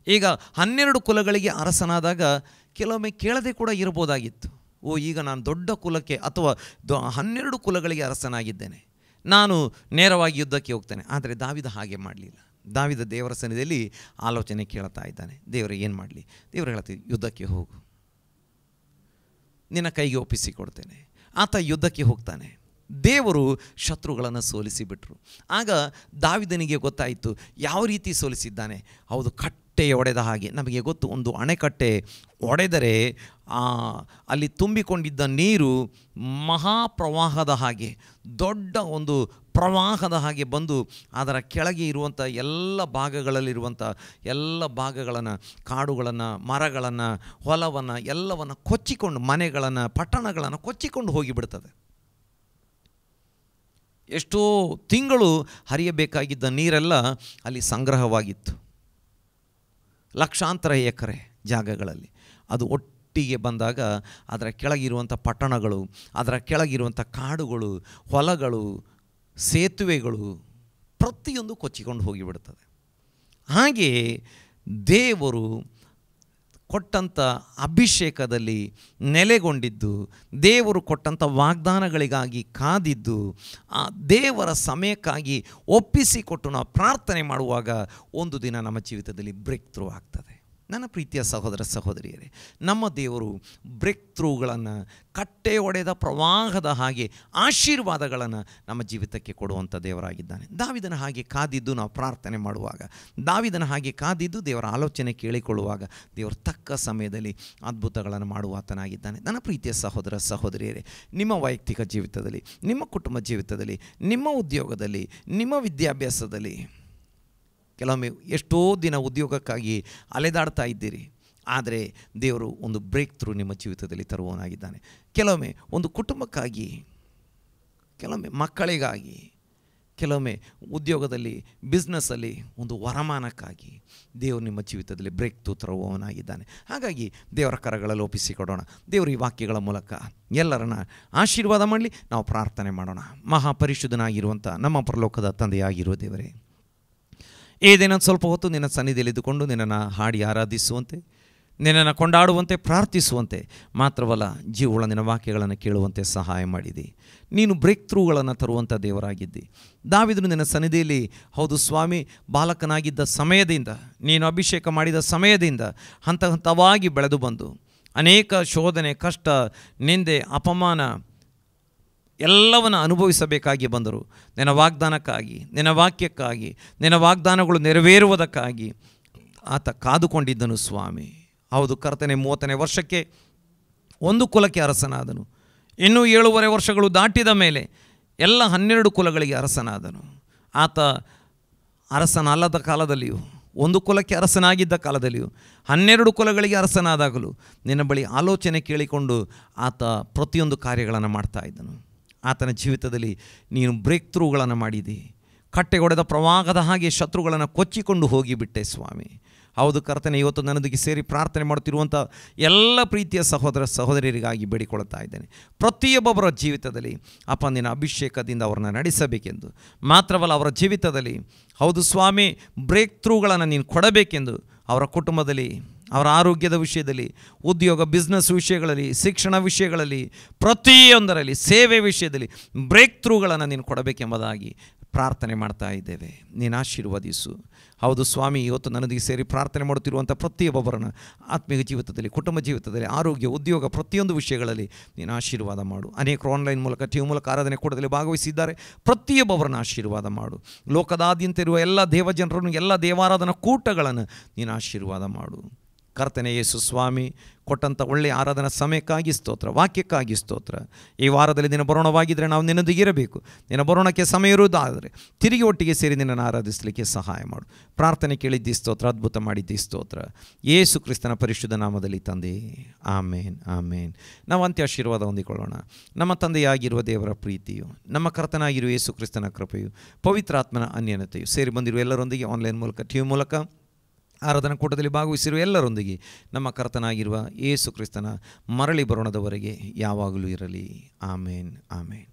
ಈಗ 12 ಕುಲಗಳಿಗೆ ಅರಸನಾದಾಗ ಕೆಲವೊಮ್ಮೆ ಕೇಳದೆ ಕೂಡ ಇರ್ಬೋದಾಗಿತ್ತು. ಈಗ ನಾನು ದೊಡ್ಡ ಕುಲಕ್ಕೆ ಅಥವಾ 12 ಕುಲಗಳಿಗೆ ಅರಸನಾಗಿದ್ದೇನೆ, ನಾನು ನೇರವಾಗಿ ಯುದ್ಧಕ್ಕೆ ಹೋಗ್ತೇನೆ. ಆದರೆ ದಾವೀದ ಹಾಗೆ ಮಾಡಲಿಲ್ಲ. ದಾವೀದ ದೇವರ ಸನ್ನಿಧಿಯಲ್ಲಿ ಆಲೋಚನೆ ಕೇಳ್ತಾ ಇದ್ದಾನೆ, ದೇವರೇ ಏನು ಮಾಡಲಿ? ದೇವರು ಹೇಳ್ತೀವಿ, ಯುದ್ಧಕ್ಕೆ ಹೋಗು, ನಿನ್ನ ಕೈಗೆ ಒಪ್ಪಿಸಿಕೊಡ್ತೇನೆ. ಆತ ಯುದ್ಧಕ್ಕೆ ಹೋಗ್ತಾನೆ. ದೇವರು ಶತ್ರುಗಳನ್ನು ಸೋಲಿಸಿಬಿಟ್ರು. ಆಗ ದಾವೀದನಿಗೆ ಗೊತ್ತಾಯಿತು ಯಾವ ರೀತಿ ಸೋಲಿಸಿದ್ದಾನೆ. ಹೌದು, ಕಟ್ಟೆ ಒಡೆದ ಹಾಗೆ. ನಮಗೆ ಗೊತ್ತು, ಒಂದು ಅಣೆಕಟ್ಟೆ ಒಡೆದರೆ ಅಲ್ಲಿ ತುಂಬಿಕೊಂಡಿದ್ದ ನೀರು ಮಹಾಪ್ರವಾಹದ ಹಾಗೆ, ದೊಡ್ಡ ಒಂದು ಪ್ರವಾಹದ ಹಾಗೆ ಬಂದು ಅದರ ಕೆಳಗೆ ಇರುವಂಥ ಎಲ್ಲ ಭಾಗಗಳಲ್ಲಿರುವಂಥ ಎಲ್ಲ ಭಾಗಗಳನ್ನು, ಕಾಡುಗಳನ್ನು, ಮರಗಳನ್ನು, ಹೊಲವನ್ನು ಎಲ್ಲವನ್ನು ಕೊಚ್ಚಿಕೊಂಡು, ಮನೆಗಳನ್ನು, ಪಟ್ಟಣಗಳನ್ನು ಕೊಚ್ಚಿಕೊಂಡು ಹೋಗಿಬಿಡ್ತದೆ. ಎಷ್ಟೋ ತಿಂಗಳು ಹರಿಯಬೇಕಾಗಿದ್ದ ನೀರೆಲ್ಲ ಅಲ್ಲಿ ಸಂಗ್ರಹವಾಗಿತ್ತು. ಲಕ್ಷಾಂತರ ಎಕರೆ ಜಾಗಗಳಲ್ಲಿ ಅದು ಒಟ್ಟಿಗೆ ಬಂದಾಗ ಅದರ ಕೆಳಗಿರುವಂಥ ಪಟ್ಟಣಗಳು, ಅದರ ಕೆಳಗಿರುವಂಥ ಕಾಡುಗಳು, ಹೊಲಗಳು, ಸೇತುವೆಗಳು ಪ್ರತಿಯೊಂದು ಕೊಚ್ಚಿಕೊಂಡು ಹೋಗಿಬಿಡ್ತದೆ. ಹಾಗೆಯೇ ದೇವರು ಕೊಟ್ಟಂಥ ಅಭಿಷೇಕದಲ್ಲಿ ನೆಲೆಗೊಂಡಿದ್ದು, ದೇವರು ಕೊಟ್ಟಂಥ ವಾಗ್ದಾನಗಳಿಗಾಗಿ ಕಾದಿದ್ದು, ಆ ದೇವರ ಸಮಯಕ್ಕಾಗಿ ಒಪ್ಪಿಸಿಕೊಟ್ಟು ನಾವು ಪ್ರಾರ್ಥನೆ ಮಾಡುವಾಗ ಒಂದು ದಿನ ನಮ್ಮ ಜೀವಿತದಲ್ಲಿ ಬ್ರೇಕ್ ಥ್ರೂ ಆಗ್ತದೆ. ನನ್ನ ಪ್ರೀತಿಯ ಸಹೋದರ ಸಹೋದರಿಯರೇ, ನಮ್ಮ ದೇವರು ಬ್ರೇಕ್ ಥ್ರೂಗಳನ್ನು, ಕಟ್ಟೆ ಒಡೆದ ಪ್ರವಾಹದ ಹಾಗೆ ಆಶೀರ್ವಾದಗಳನ್ನು ನಮ್ಮ ಜೀವಿತಕ್ಕೆ ಕೊಡುವಂಥ ದೇವರಾಗಿದ್ದಾನೆ. ದಾವೀದನ ಹಾಗೆ ಕಾದಿದ್ದು ನಾವು ಪ್ರಾರ್ಥನೆ ಮಾಡುವಾಗ, ದಾವೀದನ ಹಾಗೆ ಕಾದಿದ್ದು ದೇವರ ಆಲೋಚನೆ ಕೇಳಿಕೊಳ್ಳುವಾಗ, ದೇವರು ತಕ್ಕ ಸಮಯದಲ್ಲಿ ಅದ್ಭುತಗಳನ್ನು ಮಾಡುವ ಆತನಾಗಿದ್ದಾನೆ. ನನ್ನ ಪ್ರೀತಿಯ ಸಹೋದರ ಸಹೋದರಿಯರೇ, ನಿಮ್ಮ ವೈಯಕ್ತಿಕ ಜೀವಿತದಲ್ಲಿ, ನಿಮ್ಮ ಕುಟುಂಬ ಜೀವಿತದಲ್ಲಿ, ನಿಮ್ಮ ಉದ್ಯೋಗದಲ್ಲಿ, ನಿಮ್ಮ ವಿದ್ಯಾಭ್ಯಾಸದಲ್ಲಿ ಕೆಲವೊಮ್ಮೆ ಎಷ್ಟೋ ದಿನ ಉದ್ಯೋಗಕ್ಕಾಗಿ ಅಲೆದಾಡ್ತಾ ಇದ್ದೀರಿ. ಆದರೆ ದೇವರು ಒಂದು ಬ್ರೇಕ್ ಥ್ರೂ ನಿಮ್ಮ ಜೀವಿತದಲ್ಲಿ ತರುವವನಾಗಿದ್ದಾನೆ. ಕೆಲವೊಮ್ಮೆ ಒಂದು ಕುಟುಂಬಕ್ಕಾಗಿ, ಕೆಲವೊಮ್ಮೆ ಮಕ್ಕಳಿಗಾಗಿ, ಕೆಲವೊಮ್ಮೆ ಉದ್ಯೋಗದಲ್ಲಿ, ಬಿಸ್ನೆಸ್ಸಲ್ಲಿ ಒಂದು ವರಮಾನಕ್ಕಾಗಿ ದೇವರು ನಿಮ್ಮ ಜೀವಿತದಲ್ಲಿ ಬ್ರೇಕ್ ಥ್ರೂ ತರುವವನಾಗಿದ್ದಾನೆ. ಹಾಗಾಗಿ ದೇವರ ಕರಗಳಲ್ಲಿ ಒಪ್ಪಿಸಿಕೊಡೋಣ. ದೇವರು ಈ ವಾಕ್ಯಗಳ ಮೂಲಕ ಎಲ್ಲರನ್ನ ಆಶೀರ್ವಾದ ಮಾಡಲಿ. ನಾವು ಪ್ರಾರ್ಥನೆ ಮಾಡೋಣ. ಮಹಾಪರಿಶುದ್ಧನಾಗಿರುವಂಥ ನಮ್ಮ ಪರಲೋಕದ ತಂದೆಯಾಗಿರುವ ದೇವರೇ, ಈ ದಿನ ಸ್ವಲ್ಪ ಹೊತ್ತು ನಿನ್ನ ಸನ್ನಿಧಿಯಲ್ಲಿ ಇದ್ದುಕೊಂಡು ನಿನ್ನನ್ನು ಹಾಡಿ ಆರಾಧಿಸುವಂತೆ, ನಿನ್ನನ್ನು ಕೊಂಡಾಡುವಂತೆ, ಪ್ರಾರ್ಥಿಸುವಂತೆ, ಮಾತ್ರವಲ್ಲ ಜೀವಗಳ ನಿನ್ನ ವಾಕ್ಯಗಳನ್ನು ಕೇಳುವಂತೆ ಸಹಾಯ ಮಾಡಿದಿ. ನೀನು ಬ್ರೇಕ್ ಥ್ರೂಗಳನ್ನು ತರುವಂಥ ದೇವರಾಗಿದ್ದಿ. ದಾವೀದನು ನಿನ್ನ ಸನ್ನಿಧಿಯಲ್ಲಿ, ಹೌದು ಸ್ವಾಮಿ, ಬಾಲಕನಾಗಿದ್ದ ಸಮಯದಿಂದ, ನೀನು ಅಭಿಷೇಕ ಮಾಡಿದ ಸಮಯದಿಂದ ಹಂತ ಹಂತವಾಗಿ ಬೆಳೆದು ಬಂದು ಅನೇಕ ಶೋಧನೆ, ಕಷ್ಟ, ನಿಂದೆ, ಅಪಮಾನ ಎಲ್ಲವನ್ನು ಅನುಭವಿಸಬೇಕಾಗಿ ಬಂದರು. ನಿನ್ನ ವಾಗ್ದಾನಕ್ಕಾಗಿ, ನಿನ್ನ ವಾಕ್ಯಕ್ಕಾಗಿ, ನಿನ್ನ ವಾಗ್ದಾನಗಳು ನೆರವೇರುವುದಕ್ಕಾಗಿ ಆತ ಕಾದುಕೊಂಡಿದ್ದನು ಸ್ವಾಮಿ. ಹೌದು ಕರ್ತನೆ, 30ನೇ ವರ್ಷಕ್ಕೆ ಒಂದು ಕುಲಕ್ಕೆ ಅರಸನಾದನು. ಇನ್ನೂ 7.5 ವರ್ಷಗಳು ದಾಟಿದ ಮೇಲೆ ಎಲ್ಲ 12 ಕುಲಗಳಿಗೆ ಅರಸನಾದನು. ಆತ ಅರಸನಲ್ಲದ ಕಾಲದಲ್ಲಿಯೂ, ಒಂದು ಕುಲಕ್ಕೆ ಅರಸನಾಗಿದ್ದ ಕಾಲದಲ್ಲಿಯೂ, 12 ಕುಲಗಳಿಗೆ ಅರಸನಾದಾಗಲೂ ನಿನ್ನ ಬಳಿ ಆಲೋಚನೆ ಕೇಳಿಕೊಂಡು ಆತ ಪ್ರತಿಯೊಂದು ಕಾರ್ಯಗಳನ್ನು ಮಾಡ್ತಾ ಇದ್ದನು. ಆತನ ಜೀವಿತದಲ್ಲಿ ನೀನು ಬ್ರೇಕ್ ಥ್ರೂಗಳನ್ನು ಮಾಡಿದಿ. ಕಟ್ಟೆಗೊಡೆದ ಪ್ರವಾಹದ ಹಾಗೆ ಶತ್ರುಗಳನ್ನು ಕೊಚ್ಚಿಕೊಂಡು ಹೋಗಿಬಿಟ್ಟೆ ಸ್ವಾಮಿ. ಹೌದು ಕರ್ತನೆ, ಇವತ್ತು ನನ್ನೊಂದಿಗೆ ಸೇರಿ ಪ್ರಾರ್ಥನೆ ಮಾಡುತ್ತಿರುವಂಥ ಎಲ್ಲ ಪ್ರೀತಿಯ ಸಹೋದರ ಸಹೋದರಿಯರಿಗಾಗಿ ಬೇಡಿಕೊಳ್ಳುತ್ತಾ ಇದ್ದೇನೆ. ಪ್ರತಿಯೊಬ್ಬೊಬ್ಬರ ಜೀವಿತದಲ್ಲಿ ಅಪ್ಪ ನಿನ್ನ ಅಭಿಷೇಕದಿಂದ ಅವರನ್ನು ನಡೆಸಬೇಕೆಂದು, ಮಾತ್ರವಲ್ಲ ಅವರ ಜೀವಿತದಲ್ಲಿ ಹೌದು ಸ್ವಾಮಿ ಬ್ರೇಕ್ ಥ್ರೂಗಳನ್ನು ನೀನು ಕೊಡಬೇಕೆಂದು, ಅವರ ಕುಟುಂಬದಲ್ಲಿ, ಅವರ ಆರೋಗ್ಯದ ವಿಷಯದಲ್ಲಿ, ಉದ್ಯೋಗ ಬಿಸ್ನೆಸ್ ವಿಷಯಗಳಲ್ಲಿ, ಶಿಕ್ಷಣ ವಿಷಯಗಳಲ್ಲಿ, ಪ್ರತಿಯೊಂದರಲ್ಲಿ, ಸೇವೆ ವಿಷಯದಲ್ಲಿ ಬ್ರೇಕ್ ಥ್ರೂಗಳನ್ನು ನೀನು ಕೊಡಬೇಕೆಂಬುದಾಗಿ ಪ್ರಾರ್ಥನೆ ಮಾಡ್ತಾ ಇದ್ದೇವೆ. ನೀನು ಆಶೀರ್ವದಿಸು. ಹೌದು ಸ್ವಾಮಿ, ಇವತ್ತು ನನ್ನೊಂದಿಗೆ ಸೇರಿ ಪ್ರಾರ್ಥನೆ ಮಾಡುತ್ತಿರುವಂಥ ಪ್ರತಿಯೊಬ್ಬರನ್ನು ಆತ್ಮೀಯ ಜೀವಿತದಲ್ಲಿ, ಕುಟುಂಬ ಜೀವಿತದಲ್ಲಿ, ಆರೋಗ್ಯ, ಉದ್ಯೋಗ ಪ್ರತಿಯೊಂದು ವಿಷಯಗಳಲ್ಲಿ ನೀನು ಆಶೀರ್ವಾದ ಮಾಡು. ಅನೇಕರು ಆನ್ಲೈನ್ ಮೂಲಕ, ಟಿವಿ ಮೂಲಕ ಆರಾಧನೆ ಕೂಟದಲ್ಲಿ ಭಾಗವಹಿಸಿದ್ದಾರೆ. ಪ್ರತಿಯೊಬ್ಬರನ್ನು ಆಶೀರ್ವಾದ ಮಾಡು. ಲೋಕದಾದ್ಯಂತ ಇರುವ ಎಲ್ಲ ದೇವಜನರನ್ನು, ಎಲ್ಲ ದೇವಾರಾಧನಾ ಕೂಟಗಳನ್ನು ನೀನು ಆಶೀರ್ವಾದ ಮಾಡು. ಕರ್ತನೆ ಯೇಸು ಸ್ವಾಮಿ ಕೊಟ್ಟಂಥ ಒಳ್ಳೆಯ ಆರಾಧನಾ ಸಮಯಕ್ಕಾಗಿ ಸ್ತೋತ್ರ, ವಾಕ್ಯಕ್ಕಾಗಿ ಸ್ತೋತ್ರ. ಈ ವಾರದಲ್ಲಿ ನಿನ್ನ ಬರೋಣವಾಗಿದ್ದರೆ ನಾವು ನಿನ್ನೊಂದಿಗಿರಬೇಕು. ನಿನ್ನ ಬರೋಣಕ್ಕೆ ಸಮಯ ಇರುವುದಾದರೆ ತಿರುಗಿ ಒಟ್ಟಿಗೆ ಸೇರಿ ನಿನ್ನನ್ನು ಆರಾಧಿಸಲಿಕ್ಕೆ ಸಹಾಯ ಮಾಡು. ಪ್ರಾರ್ಥನೆ ಕೇಳಿದ್ದಿ ಸ್ತೋತ್ರ, ಅದ್ಭುತ ಮಾಡಿದ್ದಿ ಸ್ತೋತ್ರ. ಯೇಸು ಕ್ರಿಸ್ತನ ಪರಿಶುದ್ಧ ನಾಮದಲ್ಲಿ ತಂದೆ, ಆಮೇನ್, ಆಮೇನ್. ನಾವು ಅಂತ್ಯ ಆಶೀರ್ವಾದ ಹೊಂದಿಕೊಳ್ಳೋಣ. ನಮ್ಮ ತಂದೆಯಾಗಿರುವ ದೇವರ ಪ್ರೀತಿಯು, ನಮ್ಮ ಕರ್ತನಾಗಿರುವ ಯೇಸು ಕ್ರಿಸ್ತನ ಕೃಪೆಯು, ಪವಿತ್ರಾತ್ಮನ ಅನ್ಯನತೆಯು ಸೇರಿ ಬಂದಿರುವ ಎಲ್ಲರೊಂದಿಗೆ ಆನ್ಲೈನ್ ಮೂಲಕ, ಟಿವಿ ಮೂಲಕ ಆರಾಧನಾ ಕೂಟದಲ್ಲಿ ಭಾಗವಹಿಸಿರುವ ಎಲ್ಲರೊಂದಿಗೆ ನಮ್ಮ ಕರ್ತನಾಗಿರುವ ಯೇಸು ಕ್ರಿಸ್ತನ ಮರಳಿ ಬರೋಣದವರೆಗೆ ಯಾವಾಗಲೂ ಇರಲಿ. ಆಮೇನ್, ಆಮೇನ್.